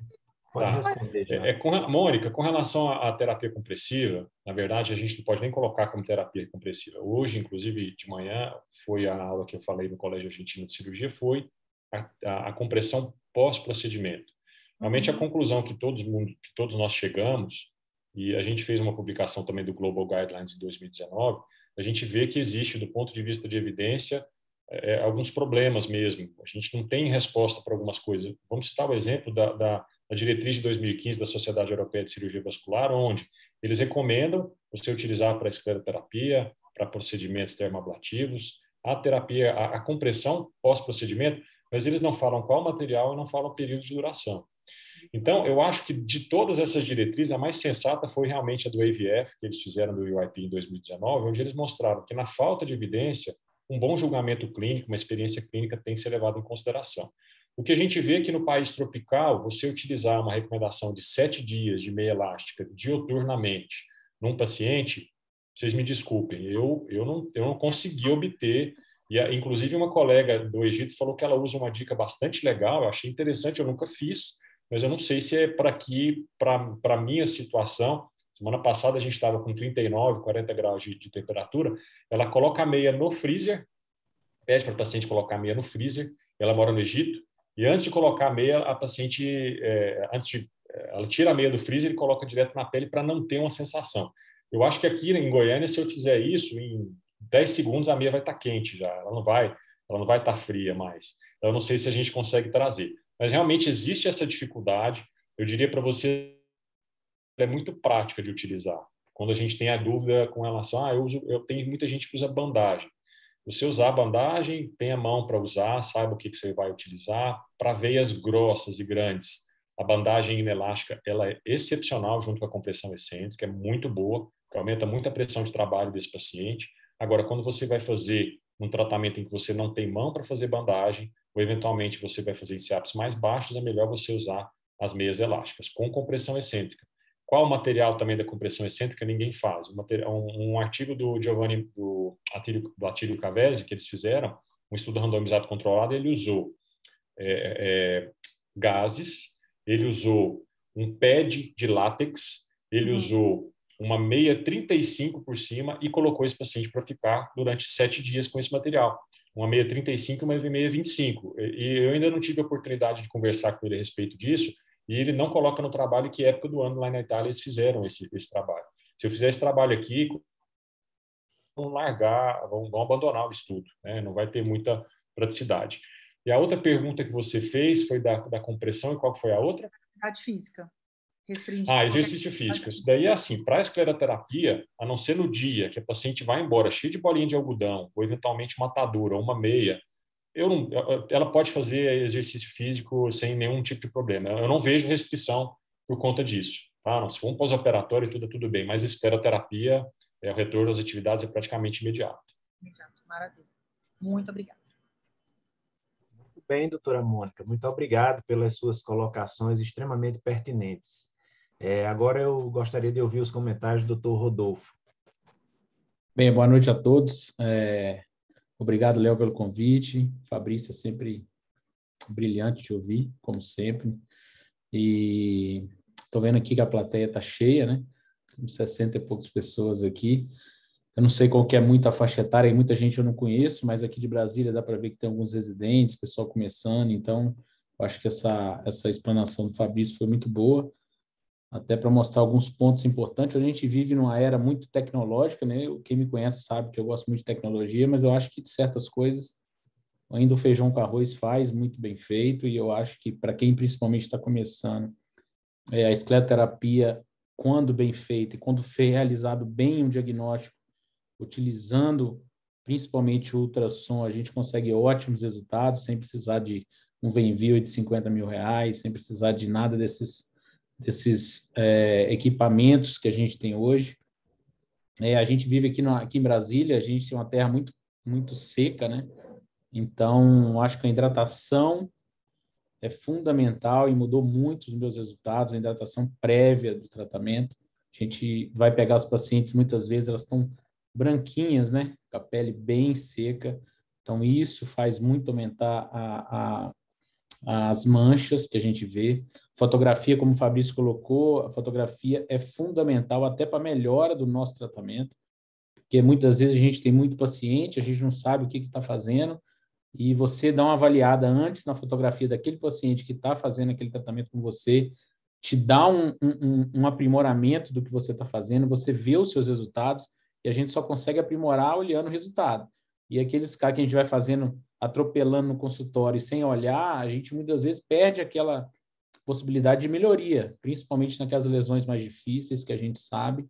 Pode responder já. Mônica, com relação à terapia compressiva, na verdade, a gente não pode nem colocar como terapia compressiva. Hoje, inclusive, de manhã, foi a aula que eu falei no Colégio Argentino de Cirurgia, foi a compressão pós-procedimento. Realmente, a conclusão que todos nós chegamos, e a gente fez uma publicação também do Global Guidelines em 2019, a gente vê que existe, do ponto de vista de evidência, alguns problemas mesmo. A gente não tem resposta para algumas coisas. Vamos citar o exemplo da diretriz de 2015 da Sociedade Europeia de Cirurgia Vascular, onde eles recomendam você utilizar para escleroterapia, para procedimentos termoablativos, a terapia, a compressão pós-procedimento, mas eles não falam qual material e não falam período de duração. Então, eu acho que de todas essas diretrizes, a mais sensata foi realmente a do AVF, que eles fizeram do UIP em 2019, onde eles mostraram que, na falta de evidência, um bom julgamento clínico, uma experiência clínica tem que ser levado em consideração. O que a gente vê é que no país tropical, você utilizar uma recomendação de 7 dias de meia elástica diuturnamente num paciente, vocês me desculpem, eu não consegui obter, e inclusive uma colega do Egito falou que ela usa uma dica bastante legal, eu achei interessante, eu nunca fiz, mas eu não sei se é para aqui, para a minha situação. Semana passada a gente estava com 39, 40 graus de temperatura. Ela coloca a meia no freezer, pede para a paciente colocar a meia no freezer. Ela mora no Egito. E antes de colocar a meia, a paciente, ela tira a meia do freezer e coloca direto na pele para não ter uma sensação. Eu acho que aqui em Goiânia, se eu fizer isso, em 10 segundos a meia vai estar quente já. Ela não vai estar fria mais. Então, eu não sei se a gente consegue trazer. Mas realmente existe essa dificuldade. Eu diria para você, é muito prática de utilizar. Quando a gente tem a dúvida com relação eu tenho muita gente que usa bandagem. Você usar a bandagem, tem a mão para usar, saiba o que você vai utilizar. Para veias grossas e grandes, a bandagem inelástica ela é excepcional junto com a compressão excêntrica, é muito boa, que aumenta muito a pressão de trabalho desse paciente. Agora, quando você vai fazer um tratamento em que você não tem mão para fazer bandagem, ou eventualmente você vai fazer em CEAPs mais baixos, é melhor você usar as meias elásticas com compressão excêntrica. Qual o material também da compressão excêntrica? Ninguém faz. Um artigo do Giovanni, do Attilio Cavesi, que eles fizeram, um estudo randomizado controlado, ele usou gases, ele usou um pad de látex, ele usou uma meia 35 por cima e colocou esse paciente para ficar durante 7 dias com esse material. Uma meia 35 e uma meia 25. E eu ainda não tive a oportunidade de conversar com ele a respeito disso, e ele não coloca no trabalho que época do ano lá na Itália eles fizeram esse trabalho. Se eu fizer esse trabalho aqui, vão largar, vão abandonar o estudo, né? Não vai ter muita praticidade. E a outra pergunta que você fez foi da compressão, e qual foi a outra? Atividade física. Exercício físico. Isso daí é assim, para a escleroterapia, a não ser no dia que a paciente vai embora cheia de bolinha de algodão, ou eventualmente uma atadura, ou uma meia, ela pode fazer exercício físico sem nenhum tipo de problema. Eu não vejo restrição por conta disso. Tá? Se for um pós-operatório, tudo bem, mas escleroterapia, o retorno às atividades é praticamente imediato. Maravilha. Muito obrigada. Muito bem, doutora Mônica. Muito obrigado pelas suas colocações extremamente pertinentes. Agora eu gostaria de ouvir os comentários do doutor Rodolfo. Bem, boa noite a todos. Obrigado, Léo, pelo convite. Fabrício, é sempre brilhante te ouvir, como sempre. E estou vendo aqui que a plateia está cheia, né? Temos 60 e poucas pessoas aqui. Eu não sei qual que é muita faixa etária, e muita gente eu não conheço, mas aqui de Brasília dá para ver que tem alguns residentes, pessoal começando, então eu acho que essa explanação do Fabrício foi muito boa, até para mostrar alguns pontos importantes. A gente vive numa era muito tecnológica, né? Quem me conhece sabe que eu gosto muito de tecnologia, mas eu acho que de certas coisas ainda o feijão com arroz faz muito bem feito, e eu acho que para quem principalmente está começando, a escleroterapia, quando bem feita e quando realizado bem um diagnóstico, utilizando principalmente o ultrassom, a gente consegue ótimos resultados, sem precisar de um vem-envio de R$50 mil, sem precisar de nada desses equipamentos que a gente tem hoje. A gente vive aqui em Brasília, a gente tem uma terra muito, muito seca, né? Então, acho que a hidratação é fundamental e mudou muito os meus resultados, a hidratação prévia do tratamento. A gente vai pegar os pacientes, muitas vezes elas estão branquinhas, né? Com a pele bem seca. Então, isso faz muito aumentar as manchas que a gente vê. Fotografia, como o Fabrício colocou, a fotografia é fundamental até para a melhora do nosso tratamento, porque muitas vezes a gente tem muito paciente, a gente não sabe o que está fazendo, e você dá uma avaliada antes na fotografia daquele paciente que está fazendo aquele tratamento com você, te dá um aprimoramento do que você está fazendo, você vê os seus resultados, e a gente só consegue aprimorar olhando o resultado. E aqueles casos que a gente vai fazendo, atropelando no consultório sem olhar, a gente muitas vezes perde aquela possibilidade de melhoria, principalmente naquelas lesões mais difíceis que a gente sabe.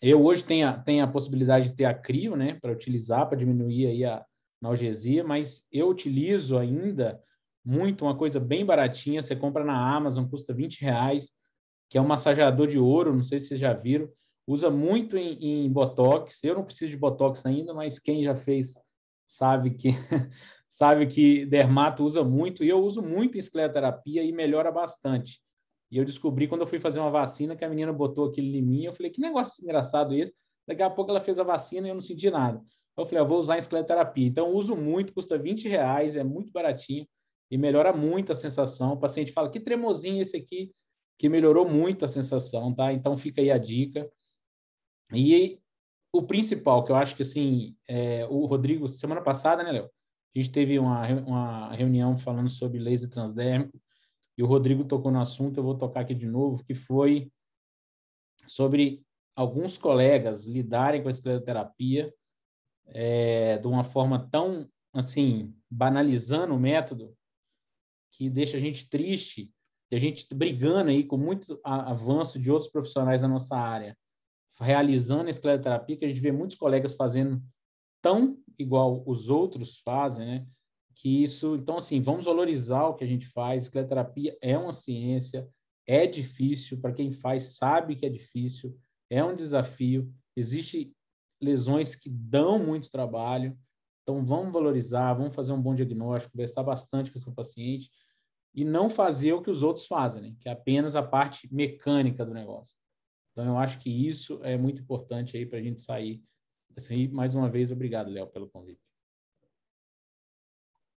Eu hoje tenho a possibilidade de ter a crio, né, para utilizar, para diminuir aí a analgesia, mas eu utilizo ainda muito uma coisa bem baratinha, você compra na Amazon, custa R$20, que é um massageador de ouro, não sei se vocês já viram, usa muito em Botox. Eu não preciso de Botox ainda, mas quem já fez sabe que dermato usa muito, e eu uso muito em escleroterapia e melhora bastante. E eu descobri quando eu fui fazer uma vacina que a menina botou aquilo em mim, eu falei, que negócio engraçado esse. Daqui a pouco ela fez a vacina e eu não senti nada. Eu falei, eu vou usar em escleroterapia. Então, eu uso muito, custa R$20, é muito baratinho. e melhora muito a sensação. O paciente fala, que tremorzinho esse aqui, que melhorou muito a sensação, tá? Então fica aí a dica. E o principal, que eu acho que, assim, o Rodrigo, semana passada, né, Léo? A gente teve uma reunião falando sobre laser transdérmico, e o Rodrigo tocou no assunto, eu vou tocar aqui de novo, que foi sobre alguns colegas lidarem com a escleroterapia de uma forma tão, assim, banalizando o método, que deixa a gente triste, e a gente brigando aí com muito avanço de outros profissionais da nossa área, realizando a escleroterapia, que a gente vê muitos colegas fazendo tão igual os outros fazem, né? Que isso, então, assim, vamos valorizar o que a gente faz. Escleroterapia é uma ciência, é difícil, para quem faz sabe que é difícil, é um desafio, existem lesões que dão muito trabalho, então vamos valorizar, vamos fazer um bom diagnóstico, conversar bastante com esse paciente e não fazer o que os outros fazem, né? Que é apenas a parte mecânica do negócio. Então, eu acho que isso é muito importante aí para a gente sair. Assim, mais uma vez, obrigado, Léo, pelo convite.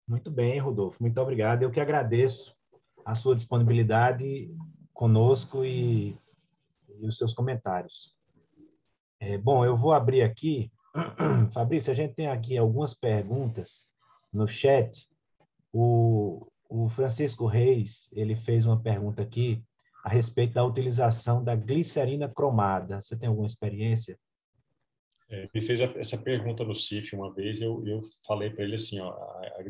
Muito bem, Rodolfo. Muito obrigado. Eu que agradeço a sua disponibilidade conosco e os seus comentários. Bom, eu vou abrir aqui. Fabrício, a gente tem aqui algumas perguntas no chat. O Francisco Reis, ele fez uma pergunta aqui a respeito da utilização da glicerina cromada. Você tem alguma experiência? Me fez essa pergunta no CIF uma vez, eu falei para ele assim, ó, a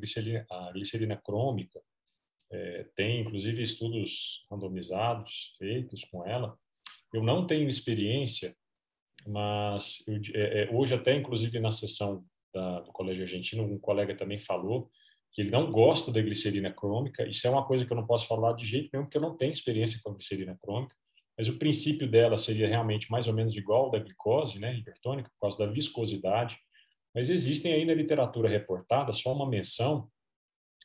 glicerina crômica tem inclusive estudos randomizados feitos com ela. Eu não tenho experiência, mas hoje até inclusive na sessão do Colégio Argentino, um colega também falou que ele não gosta da glicerina crômica. Isso é uma coisa que eu não posso falar de jeito nenhum, porque eu não tenho experiência com a glicerina crômica, mas o princípio dela seria realmente mais ou menos igual ao da glicose, né, hipertônica, por causa da viscosidade. Mas existem aí na literatura reportada só uma menção,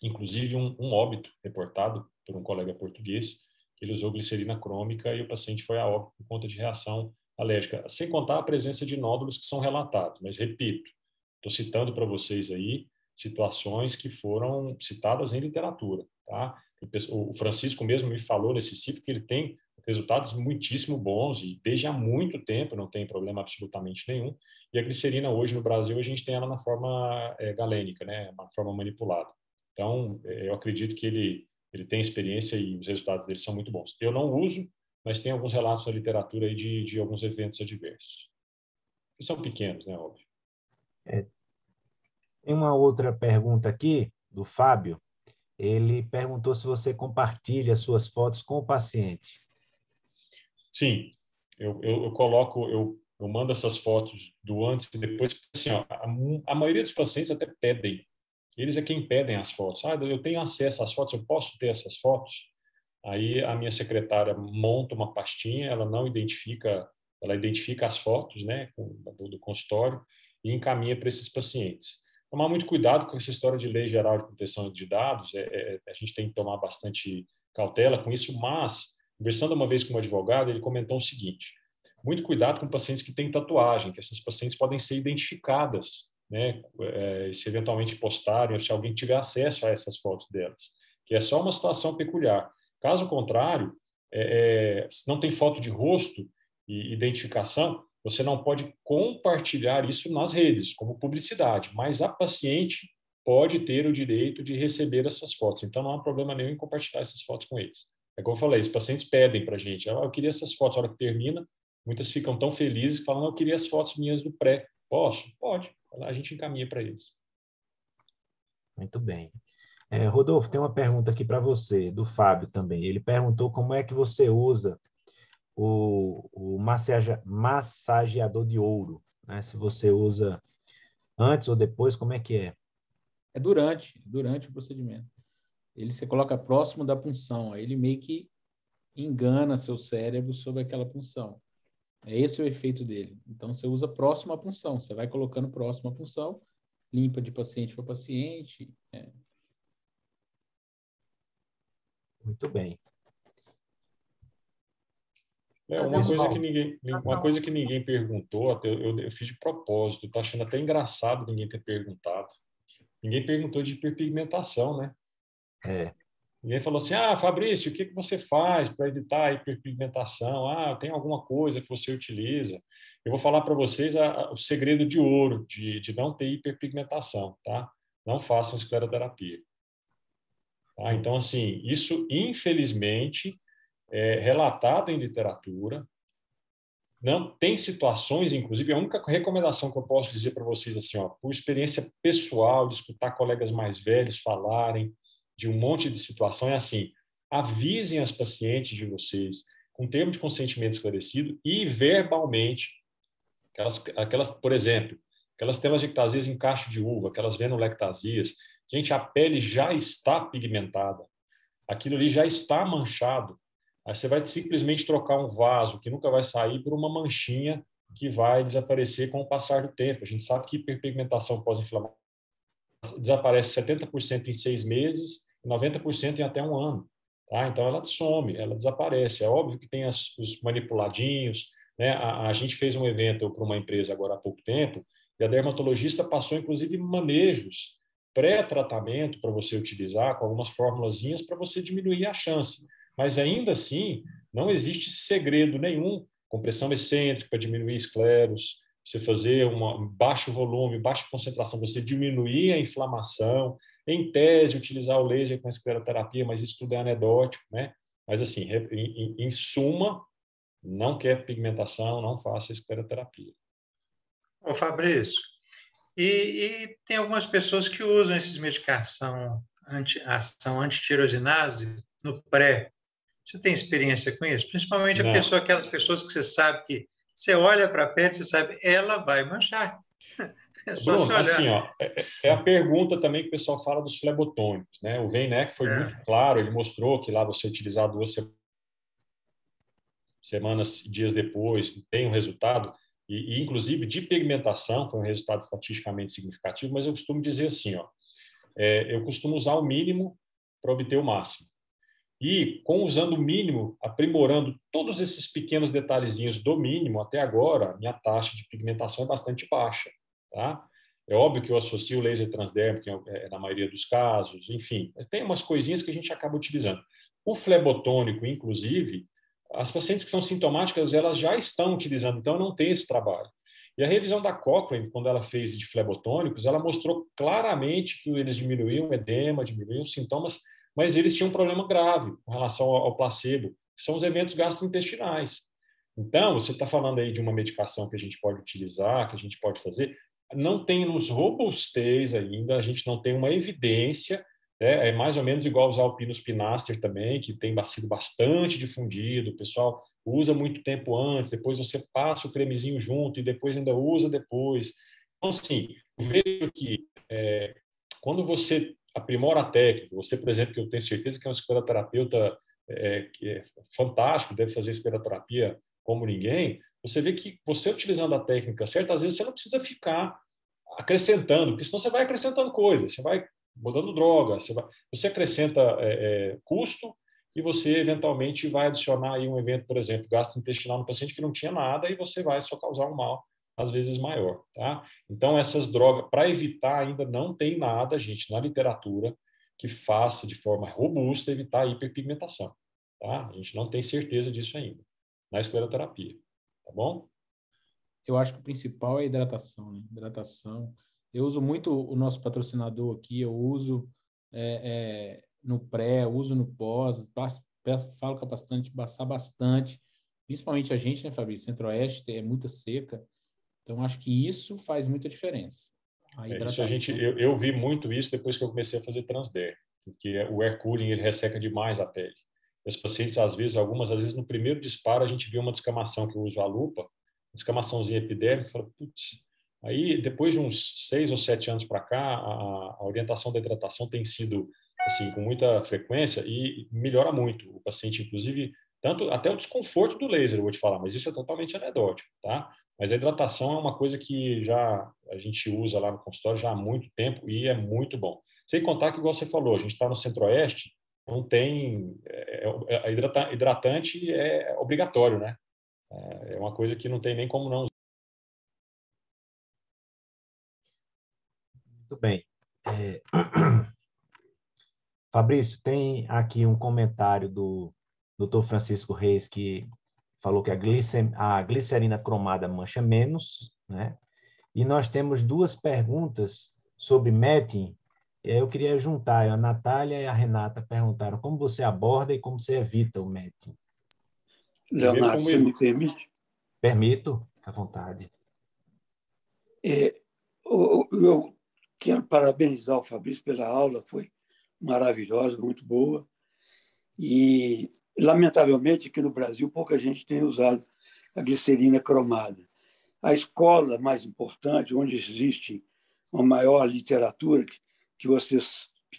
inclusive um óbito reportado por um colega português, que ele usou glicerina crômica e o paciente foi a óbito por conta de reação alérgica, sem contar a presença de nódulos que são relatados. Mas, repito, estou citando para vocês aí situações que foram citadas em literatura, tá? O Francisco mesmo me falou nesse CIF que ele tem resultados muitíssimo bons e desde há muito tempo não tem problema absolutamente nenhum. E a glicerina hoje no Brasil a gente tem ela na forma galênica, né, uma forma manipulada. Então eu acredito que ele tem experiência e os resultados dele são muito bons. Eu não uso, mas tem alguns relatos na literatura aí de alguns eventos adversos. Que são pequenos, né, óbvio. Tem uma outra pergunta aqui, do Fábio. Ele perguntou se você compartilha suas fotos com o paciente. Sim, eu coloco, eu mando essas fotos do antes e depois. Assim, ó, a maioria dos pacientes até pedem. Eles é quem pedem as fotos. Eu tenho acesso às fotos, eu posso ter essas fotos? Aí a minha secretária monta uma pastinha, ela identifica as fotos, né, do consultório e encaminha para esses pacientes. Tomar muito cuidado com essa história de lei geral de proteção de dados, a gente tem que tomar bastante cautela com isso, mas, conversando uma vez com um advogado, ele comentou o seguinte: muito cuidado com pacientes que têm tatuagem, que essas pacientes podem ser identificadas, né, se eventualmente postarem, ou se alguém tiver acesso a essas fotos delas, que é só uma situação peculiar. Caso contrário, se não tem foto de rosto e identificação, você não pode compartilhar isso nas redes, como publicidade, mas a paciente pode ter o direito de receber essas fotos. Então, não há problema nenhum em compartilhar essas fotos com eles. É como eu falei, os pacientes pedem para a gente, eu queria essas fotos, a hora que termina, muitas ficam tão felizes que falam, eu queria as fotos minhas do pré. Posso? Pode. A gente encaminha para eles. Muito bem. Rodolfo, tem uma pergunta aqui para você, do Fábio também. Ele perguntou como é que você usa o massageador de ouro, né? Se você usa antes ou depois, como é que é? É durante o procedimento. Ele se coloca próximo da punção, aí ele meio que engana seu cérebro sobre aquela punção. É esse o efeito dele. Então, você usa próximo à punção, você vai colocando próximo à punção, limpa de paciente para paciente. Muito bem. Uma coisa que ninguém perguntou, até eu fiz de propósito, estou achando até engraçado ninguém ter perguntado. Ninguém perguntou de hiperpigmentação, né? Ninguém falou assim, Fabrício, o que você faz para evitar a hiperpigmentação? Tem alguma coisa que você utiliza? Eu vou falar para vocês o segredo de ouro de não ter hiperpigmentação, tá? Não façam escleroterapia. Tá? Então, assim, isso, infelizmente, é relatado em literatura. Não tem situações, inclusive, a única recomendação que eu posso dizer para vocês, assim, por experiência pessoal, de escutar colegas mais velhos falarem de um monte de situação, é assim: avisem as pacientes de vocês com termo de consentimento esclarecido e verbalmente, aquelas, por exemplo, aquelas telangiectasias em cacho de uva, aquelas venulectasias, gente, a pele já está pigmentada, aquilo ali já está manchado. Aí você vai simplesmente trocar um vaso que nunca vai sair por uma manchinha que vai desaparecer com o passar do tempo. A gente sabe que hiperpigmentação pós-inflamatória desaparece 70% em 6 meses e 90% em até um ano. Tá? Então, ela some, ela desaparece. É óbvio que tem os manipuladinhos. Né? A gente fez um evento para uma empresa agora há pouco tempo e a dermatologista passou, inclusive, manejos pré-tratamento para você utilizar com algumas formulazinhas para você diminuir a chance. Mas, ainda assim, não existe segredo nenhum. Compressão excêntrica para diminuir escleros, você fazer um baixo volume, baixa concentração, você diminuir a inflamação, em tese, utilizar o laser com a escleroterapia, mas isso tudo é anedótico, né? Mas, assim, em suma, não quer pigmentação, não faça escleroterapia. Ô, Fabrício, e tem algumas pessoas que usam esses medicação ação antitirosinase no pré. Você tem experiência com isso? Principalmente aquelas pessoas que você sabe que você olha para a pele, você sabe, ela vai manchar. É só Bruno, você olhar. assim, é a pergunta também que o pessoal fala dos flebotônicos, né? O Weineck foi muito claro, ele mostrou que lá você utilizar 2 semanas, dias depois, tem um resultado, e inclusive de pigmentação, foi um resultado estatisticamente significativo, mas eu costumo dizer assim, eu costumo usar o mínimo para obter o máximo. E, usando o mínimo, aprimorando todos esses pequenos detalhezinhos do mínimo, até agora, minha taxa de pigmentação é bastante baixa. Tá? É óbvio que eu associo o laser transdérmico, na maioria dos casos, enfim. Mas tem umas coisinhas que a gente acaba utilizando. O flebotônico, inclusive, as pacientes que são sintomáticas, elas já estão utilizando, então não tem esse trabalho. E a revisão da Cochrane, quando ela fez de flebotônicos, ela mostrou claramente que eles diminuíam o edema, diminuíam os sintomas, mas eles tinham um problema grave com relação ao placebo, que são os eventos gastrointestinais. Então, você está falando aí de uma medicação que a gente pode utilizar, que a gente pode fazer, não tem nos robustez ainda, a gente não tem uma evidência, né? É mais ou menos igual usar o Pinospinaster também, que tem sido bastante difundido, o pessoal usa muito tempo antes, depois você passa o cremezinho junto e depois ainda usa depois. Então, assim, eu vejo que quando você aprimora a técnica, você, por exemplo, que eu tenho certeza que é um escleroterapeuta que é fantástico, deve fazer escleroterapia como ninguém, você vê que você utilizando a técnica certa, às vezes você não precisa ficar acrescentando, porque senão você vai acrescentando coisas, você vai mudando droga, você acrescenta custo e você eventualmente vai adicionar aí um evento, por exemplo, gastrointestinal no paciente que não tinha nada e você vai só causar um mal às vezes maior, tá? Então, essas drogas, para evitar, ainda não tem nada, gente, na literatura que faça de forma robusta evitar a hiperpigmentação, tá? A gente não tem certeza disso ainda, na escleroterapia, tá bom? Eu acho que o principal é a hidratação, né? Hidratação. Eu uso muito o nosso patrocinador aqui, eu uso no pré, uso no pós, falo com a bastante, passar bastante, principalmente a gente, né, Fabrício? Centro-Oeste é muita seca, então acho que isso faz muita diferença. Isso eu vi muito isso depois que eu comecei a fazer transderm, porque o air cooling ele resseca demais a pele. Os pacientes, algumas vezes no primeiro disparo a gente vê uma descamação que eu uso a lupa, descamaçãozinha epidérmica, fala, putz. Aí depois de uns 6 ou 7 anos para cá, a orientação da hidratação tem sido assim com muita frequência e melhora muito. O paciente, inclusive, tanto até o desconforto do laser, eu vou te falar, mas isso é totalmente anedótico, tá? Mas a hidratação é uma coisa que já a gente usa lá no consultório já há muito tempo e é muito bom. Sem contar que, igual você falou, a gente está no Centro-Oeste, não tem... hidratante é obrigatório, né? É uma coisa que não tem nem como não usar. Muito bem. Fabrício, tem aqui um comentário do Dr. Francisco Reis, que falou que a glicerina cromada mancha menos, né? E nós temos duas perguntas sobre matching. Eu queria juntar, a Natália e a Renata perguntaram como você aborda e como você evita o matching. Leonardo, você me permite? Permito, à vontade. Eu quero parabenizar o Fabrício pela aula, foi maravilhosa, muito boa. E, lamentavelmente, aqui no Brasil, pouca gente tem usado a glicerina cromada. A escola mais importante, onde existe uma maior literatura que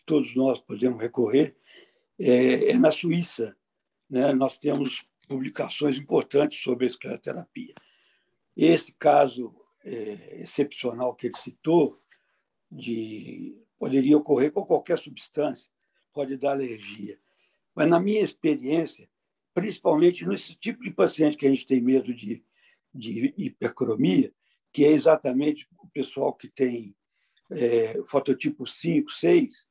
todos nós podemos recorrer, é na Suíça, né? Nós temos publicações importantes sobre a escleroterapia. Esse caso excepcional que ele citou, poderia ocorrer com qualquer substância, pode dar alergia. Mas, na minha experiência, principalmente nesse tipo de paciente que a gente tem medo de hipercromia, que é exatamente o pessoal que tem fototipo 5, 6,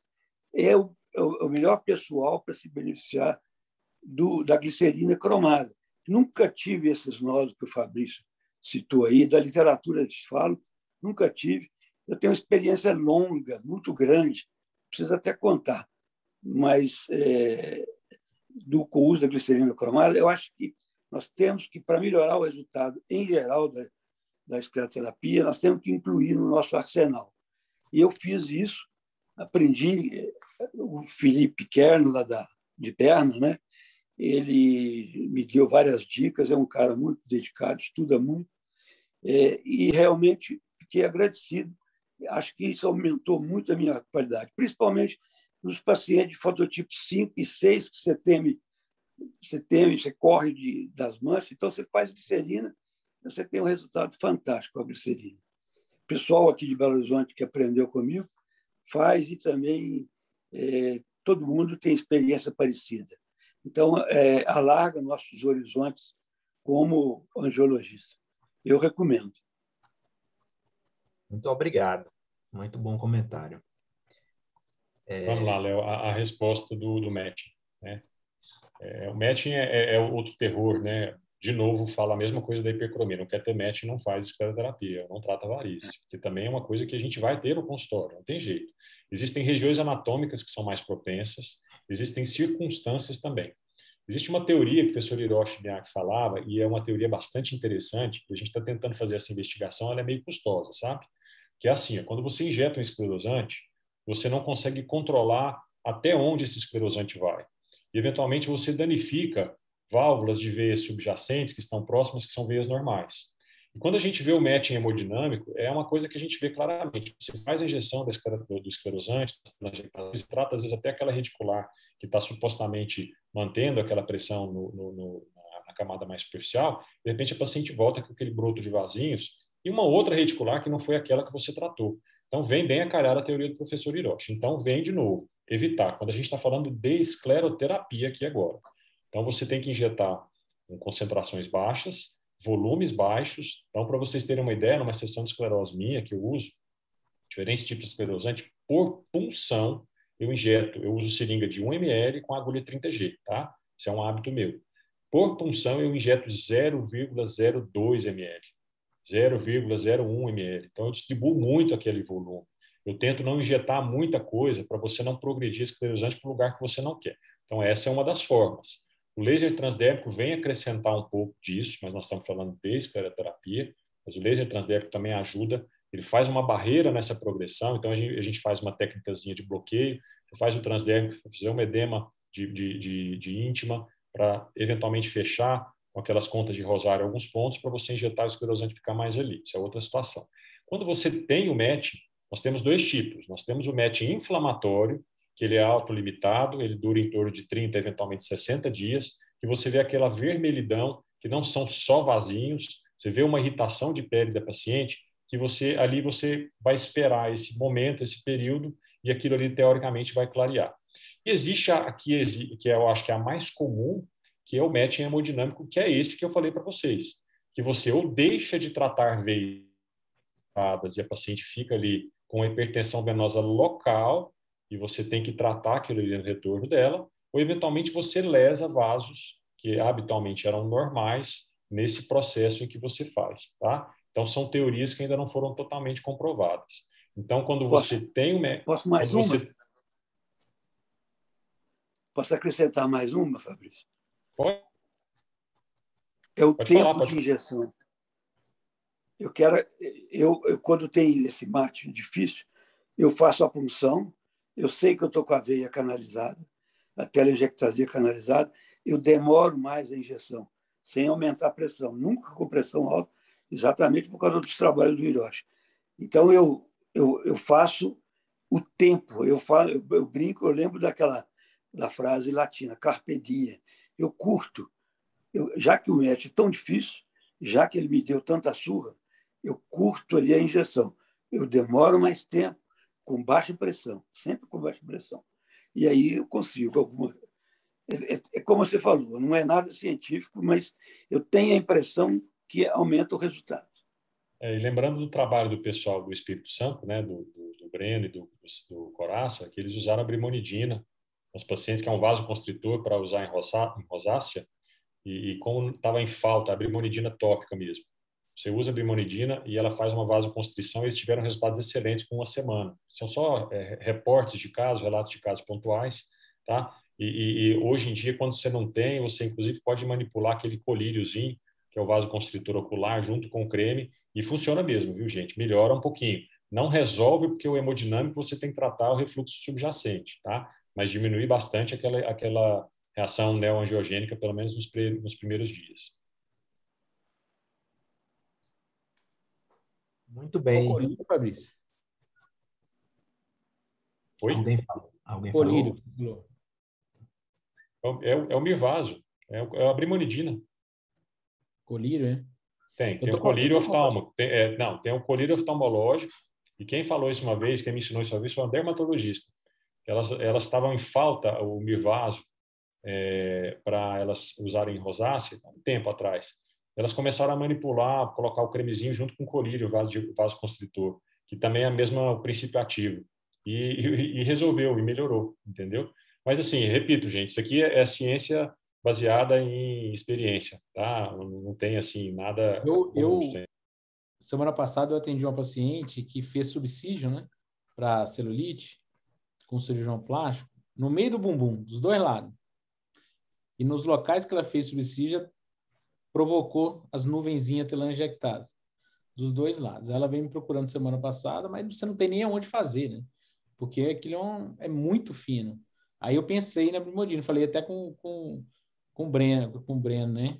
é o melhor pessoal para se beneficiar da glicerina cromada. Nunca tive esses nós que o Fabrício citou aí, da literatura eles falam, nunca tive. Eu tenho uma experiência longa, muito grande, preciso até contar, mas com o uso da glicerina cromada, eu acho que nós temos que, para melhorar o resultado em geral da escleroterapia, nós temos que incluir no nosso arsenal. E eu fiz isso, aprendi, o Felipe Kern, lá de Berna, né? Ele me deu várias dicas, é um cara muito dedicado, estuda muito, e realmente fiquei agradecido. Acho que isso aumentou muito a minha qualidade, principalmente nos pacientes de fototipo 5 e 6, que você corre das manchas, então você faz glicerina, você tem um resultado fantástico com a glicerina. O pessoal aqui de Belo Horizonte que aprendeu comigo faz, e também todo mundo tem experiência parecida. Então, alarga nossos horizontes como angiologista. Eu recomendo. Muito obrigado. Muito bom comentário. Vamos lá, Léo, a resposta do matching, né? O matching é outro terror, né? De novo, fala a mesma coisa da hipercromia. Não quer ter matching, não faz escleroterapia, não trata varizes, porque também é uma coisa que a gente vai ter no consultório, não tem jeito. Existem regiões anatômicas que são mais propensas, existem circunstâncias também. Existe uma teoria que o professor Hiroshi Miyake falava, e é uma teoria bastante interessante, que a gente está tentando fazer essa investigação, ela é meio custosa, sabe? Que é assim, quando você injeta um esclerosante, você não consegue controlar até onde esse esclerosante vai. E, eventualmente, você danifica válvulas de veias subjacentes que estão próximas, que são veias normais. E quando a gente vê o matching hemodinâmico, é uma coisa que a gente vê claramente. Você faz a injeção do esclerosante, trata, às vezes, até aquela reticular que está supostamente mantendo aquela pressão na camada mais superficial, de repente a paciente volta com aquele broto de vasinhos e uma outra reticular que não foi aquela que você tratou. Então, vem bem a calhar a teoria do professor Hiroshi. Então, vem de novo, evitar. Quando a gente está falando de escleroterapia aqui agora. Então, você tem que injetar com concentrações baixas, volumes baixos. Então, para vocês terem uma ideia, numa sessão de esclerose minha que eu uso, diferentes tipos de esclerosante, por punção, eu uso seringa de 1 ml com agulha 30G, tá? Isso é um hábito meu. Por punção, eu injeto 0,02 ml. 0,01 ml. Então, eu distribuo muito aquele volume. Eu tento não injetar muita coisa para você não progredir esclerosante para o lugar que você não quer. Então, essa é uma das formas. O laser transdérmico vem acrescentar um pouco disso, mas nós estamos falando de escleroterapia, mas o laser transdérmico também ajuda, ele faz uma barreira nessa progressão, então a gente faz uma técnicazinha de bloqueio, faz o transdérmico, fazer uma edema de íntima para eventualmente fechar com aquelas contas de rosário alguns pontos para você injetar o esclerosante e ficar mais ali. Isso é outra situação. Quando você tem o matching, nós temos dois tipos. Nós temos o matching inflamatório, que ele é autolimitado, ele dura em torno de 30, eventualmente 60 dias, que você vê aquela vermelhidão, que não são só vasinhos, você vê uma irritação de pele da paciente, que você vai esperar esse momento, esse período, e aquilo ali, teoricamente, vai clarear. E existe aqui, que eu acho que é a mais comum, que é o matching hemodinâmico, que é esse que eu falei para vocês, que você ou deixa de tratar veias e a paciente fica ali com hipertensão venosa local, e você tem que tratar aquilo ali no retorno dela, ou eventualmente você lesa vasos que habitualmente eram normais nesse processo em que você faz, tá? Então, são teorias que ainda não foram totalmente comprovadas. Então, quando você tem uma... Posso mais quando uma? você... Posso acrescentar mais uma, Fabrício? Pode, É o pode tempo falar, de injeção. Eu quando tem esse mate difícil, eu faço a punção, eu sei que eu estou com a veia canalizada, a telangiectasia canalizada, eu demoro mais a injeção, sem aumentar a pressão, nunca com pressão alta, exatamente por causa dos trabalhos do Hiroshi. Então, eu faço o tempo, eu brinco, eu lembro da frase latina, carpe diem, eu curto, já que o match é tão difícil, já que ele me deu tanta surra, eu curto ali a injeção. Eu demoro mais tempo, com baixa pressão, sempre com baixa pressão. E aí eu consigo alguma. É como você falou, não é nada científico, mas eu tenho a impressão que aumenta o resultado. E lembrando do trabalho do pessoal do Espírito Santo, né, do Breno e do Coraça, que eles usaram a brimonidina, os pacientes que é um vasoconstritor para usar em rosácea, e como estava em falta, a brimonidina tópica mesmo. Você usa a brimonidina e ela faz uma vasoconstrição e eles tiveram resultados excelentes com uma semana. São só reportes de casos, relatos de casos pontuais, tá? E hoje em dia, quando você não tem, você inclusive pode manipular aquele colíriozinho, que é o vasoconstritor ocular, junto com o creme, e funciona mesmo, viu, gente? Melhora um pouquinho. Não resolve, porque o hemodinâmico você tem que tratar o refluxo subjacente, tá? Mas diminui bastante aquela reação neoangiogênica, pelo menos nos primeiros dias. Muito bem. Colírio, Fabrício. Oi? Alguém Colírio. falou? É o Mirvaso, é a brimonidina. Colírio, é? Tem o colírio oftalmo. Tem o colírio oftalmológico, e quem falou isso uma vez, quem me ensinou isso uma vez, foi uma dermatologista. Elas estavam em falta, o Mirvaso, para elas usarem rosácea, há um tempo atrás. Elas começaram a manipular, colocar o cremezinho junto com o colírio, vasoconstritor, que também é o princípio ativo. E resolveu, e melhorou, entendeu? Mas, assim, repito, gente, isso aqui é ciência baseada em experiência, tá? Não tem, assim, nada robusto. Semana passada, eu atendi uma paciente que fez subsídio, né, para celulite, com cirurgião plástico, no meio do bumbum, dos dois lados. E nos locais que ela fez subsídio, provocou as nuvenzinhas telangiectadas, dos dois lados. Ela veio me procurando semana passada, mas você não tem nem aonde fazer, né? Porque aquilo é muito fino. Aí eu pensei na Brimodina, falei até com o Breno, né?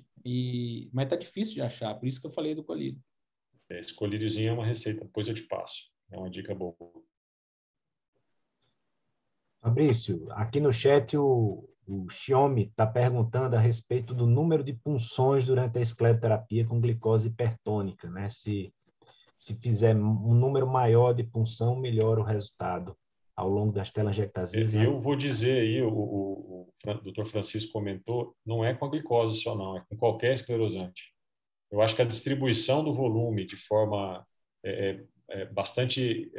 Mas tá difícil de achar, por isso que eu falei do colírio. Esse colíriozinho é uma receita, depois eu te passo. É uma dica boa. Fabrício, aqui no chat o Xiomi está perguntando a respeito do número de punções durante a escleroterapia com glicose hipertônica, né? Se fizer um número maior de punção, melhora o resultado ao longo das telangiectasias. Eu vou dizer aí, o Dr. Francisco comentou, não é com a glicose só não, é com qualquer esclerosante. Eu acho que a distribuição do volume de forma bastante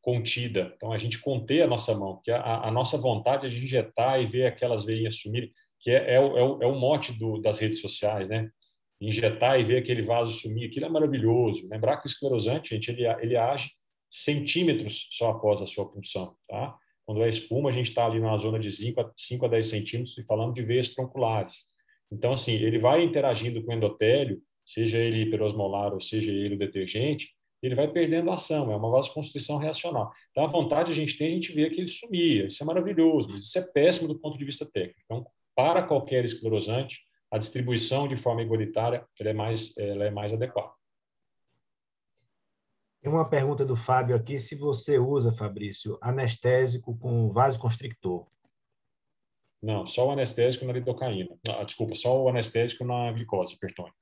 contida. Então, a gente conter a nossa mão, porque a nossa vontade é de injetar e ver aquelas veinhas sumirem, que é o mote das redes sociais, né? Injetar e ver aquele vaso sumir, aquilo é maravilhoso. Lembrar que o esclerosante, gente, ele age centímetros só após a sua punção, tá? Quando é espuma, a gente está ali na zona de 5 a 10 centímetros e falando de veias tronculares. Então, assim, ele vai interagindo com o endotélio, seja ele hiperosmolar ou seja ele o detergente, ele vai perdendo ação, é uma vasoconstrição reacional. Então, a vontade a gente tem, a gente vê que ele sumia, isso é maravilhoso, mas isso é péssimo do ponto de vista técnico. Então, para qualquer esclerosante, a distribuição de forma igualitária ela é mais adequada. Tem uma pergunta do Fábio aqui, se você usa, Fabrício, anestésico com vasoconstrictor. Não, só o anestésico na lidocaína. Desculpa, só o anestésico na glicose hipertônica.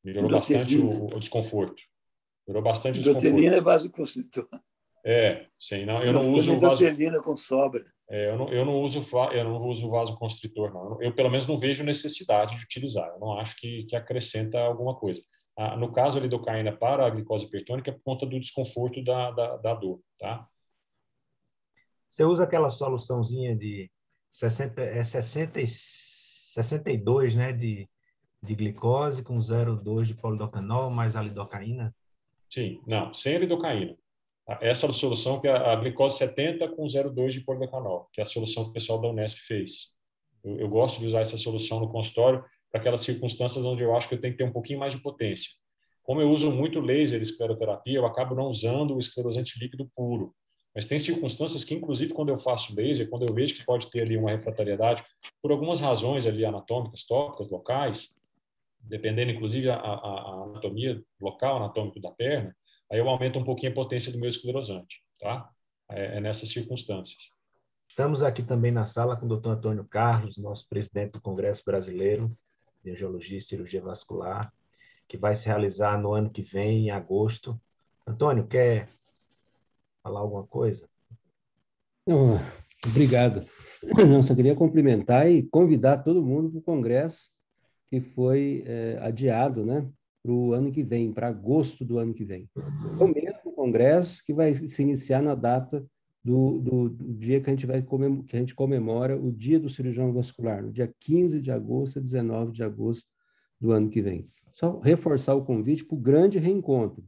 Melhorou bastante o desconforto. Melhorou bastante o desconforto. Endotelina é vasoconstritor. Sim, não, eu não uso endotelina com sobra. Eu não uso vasoconstritor, não. Eu, pelo menos, não vejo necessidade de utilizar. Eu não acho que acrescenta alguma coisa. No caso, a lidocaína para a glicose hipertônica é por conta do desconforto da dor, tá? Você usa aquela soluçãozinha de 62, né, de glicose com 0,2 de polidocanol mais a lidocaína? Sim, não, sem lidocaína. Essa é a solução que a glicose 70 com 0,2 de polidocanol, que é a solução que o pessoal da Unesp fez. Eu gosto de usar essa solução no consultório para aquelas circunstâncias onde eu acho que eu tenho que ter um pouquinho mais de potência. Como eu uso muito laser e escleroterapia, eu acabo não usando o esclerosante líquido puro. Mas tem circunstâncias que, inclusive, quando eu faço laser, quando eu vejo que pode ter ali uma refratariedade, por algumas razões ali anatômicas, tópicas, locais, dependendo, inclusive, a anatomia local, anatômico da perna, aí eu aumento um pouquinho a potência do meu esclerosante, tá? É nessas circunstâncias. Estamos aqui também na sala com o Dr. Antônio Carlos, nosso presidente do Congresso Brasileiro de Angiologia e Cirurgia Vascular, que vai se realizar no ano que vem, em agosto. Antônio, quer falar alguma coisa? Não, obrigado. Não, só queria cumprimentar e convidar todo mundo para o congresso que foi adiado, né, para o ano que vem, para agosto do ano que vem. É o mesmo congresso que vai se iniciar na data do dia que a gente comemora o Dia do Cirurgião Vascular, no dia 15 de agosto a 19 de agosto do ano que vem. Só reforçar o convite para o grande reencontro.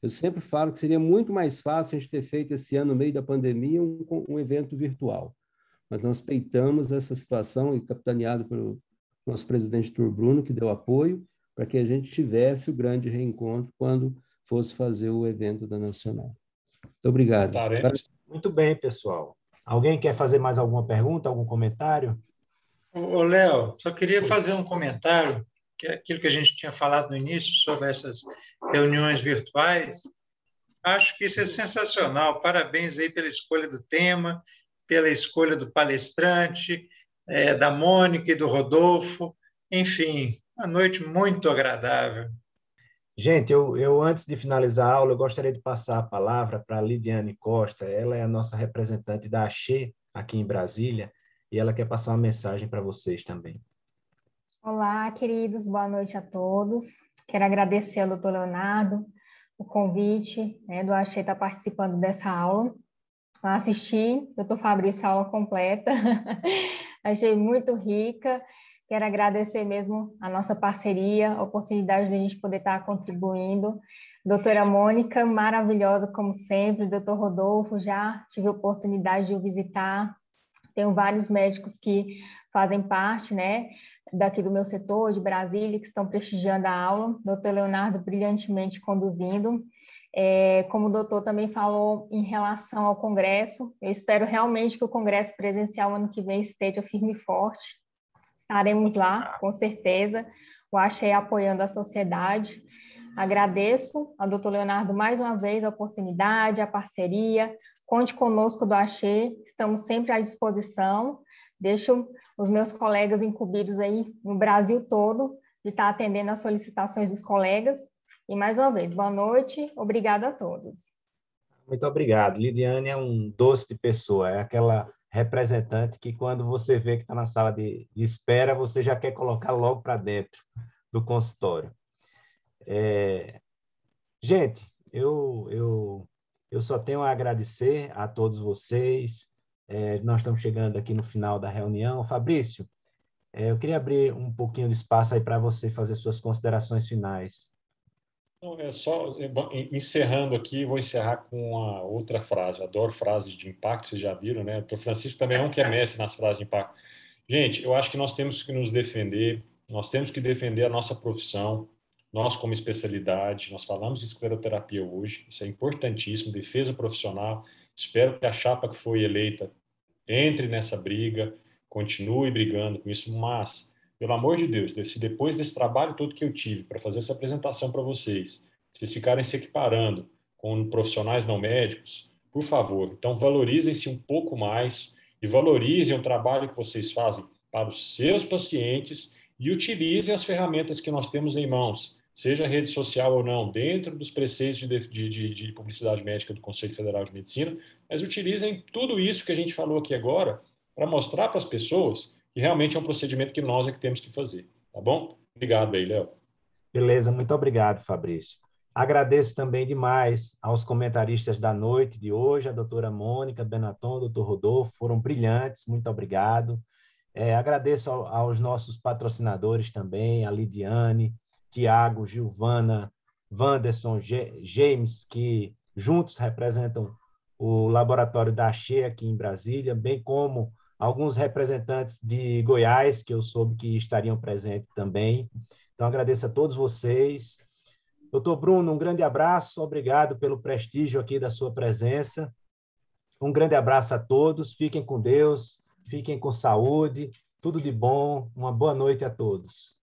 Eu sempre falo que seria muito mais fácil a gente ter feito esse ano, no meio da pandemia, um evento virtual. Mas nós peitamos essa situação, e capitaneado pelo nosso presidente Tur Bruno, que deu apoio, para que a gente tivesse o grande reencontro quando fosse fazer o evento da Nacional. Muito obrigado. Muito bem, pessoal. Alguém quer fazer mais alguma pergunta, algum comentário? Ô, Léo, só queria fazer um comentário, que é aquilo que a gente tinha falado no início sobre essas reuniões virtuais. Acho que isso é sensacional. Parabéns aí pela escolha do tema, pela escolha do palestrante, da Mônica e do Rodolfo. Enfim, uma noite muito agradável. Gente, eu antes de finalizar a aula, eu gostaria de passar a palavra para a Lidiane Costa. Ela é a nossa representante da AXE aqui em Brasília e ela quer passar uma mensagem para vocês também. Olá, queridos, boa noite a todos. Quero agradecer ao Dr. Leonardo o convite, do AXE estar participando dessa aula. Eu assisti, Dr. Fabrício, a aula completa, achei muito rica. Quero agradecer mesmo a nossa parceria, a oportunidade de a gente poder estar contribuindo. Doutora Mônica, maravilhosa como sempre. Doutor Rodolfo, já tive a oportunidade de o visitar. Tenho vários médicos que fazem parte, daqui do meu setor, de Brasília, que estão prestigiando a aula. Doutor Leonardo brilhantemente conduzindo. Como o doutor também falou em relação ao congresso, eu espero realmente que o congresso presencial ano que vem esteja firme e forte. Estaremos lá, com certeza. O AXE apoiando a sociedade. Agradeço ao doutor Leonardo mais uma vez a oportunidade, a parceria. Conte conosco do AXE, estamos sempre à disposição. Deixo os meus colegas incumbidos aí no Brasil todo de estar atendendo as solicitações dos colegas. E mais uma vez, boa noite, obrigada a todos. Muito obrigado. Lidiane é um doce de pessoa, é aquela representante que quando você vê que está na sala de espera, você já quer colocar logo para dentro do consultório. Gente, eu só tenho a agradecer a todos vocês. Nós estamos chegando aqui no final da reunião. Fabrício, eu queria abrir um pouquinho de espaço aí para você fazer suas considerações finais. Não, encerrando aqui, vou encerrar com uma outra frase. Eu adoro frases de impacto, vocês já viram, né? O Dr. Francisco também não quer mestre nas frases de impacto. Gente, eu acho que nós temos que nos defender, nós temos que defender a nossa profissão, nós como especialidade, nós falamos de escleroterapia hoje, isso é importantíssimo, defesa profissional. Espero que a chapa que foi eleita entre nessa briga, continue brigando com isso, mas pelo amor de Deus, se depois desse trabalho todo que eu tive para fazer essa apresentação para vocês, vocês ficarem se equiparando com profissionais não médicos, por favor, então valorizem-se um pouco mais e valorizem o trabalho que vocês fazem para os seus pacientes e utilizem as ferramentas que nós temos em mãos, seja rede social ou não, dentro dos preceitos de publicidade médica do Conselho Federal de Medicina, mas utilizem tudo isso que a gente falou aqui agora para mostrar para as pessoas que realmente é um procedimento que nós é que temos que fazer, tá bom? Obrigado aí, Léo. Beleza, muito obrigado, Fabrício. Agradeço também demais aos comentaristas da noite de hoje, a doutora Mônica Benaton, o doutor Rodolfo, foram brilhantes, muito obrigado. Agradeço aos nossos patrocinadores também, a Lidiane, Tiago, Gilvana, Wanderson, James, que juntos representam o laboratório da AXE aqui em Brasília, bem como alguns representantes de Goiás, que eu soube que estariam presentes também. Então, agradeço a todos vocês. Doutor Bruno, um grande abraço, obrigado pelo prestígio aqui da sua presença. Um grande abraço a todos, fiquem com Deus, fiquem com saúde, tudo de bom, uma boa noite a todos.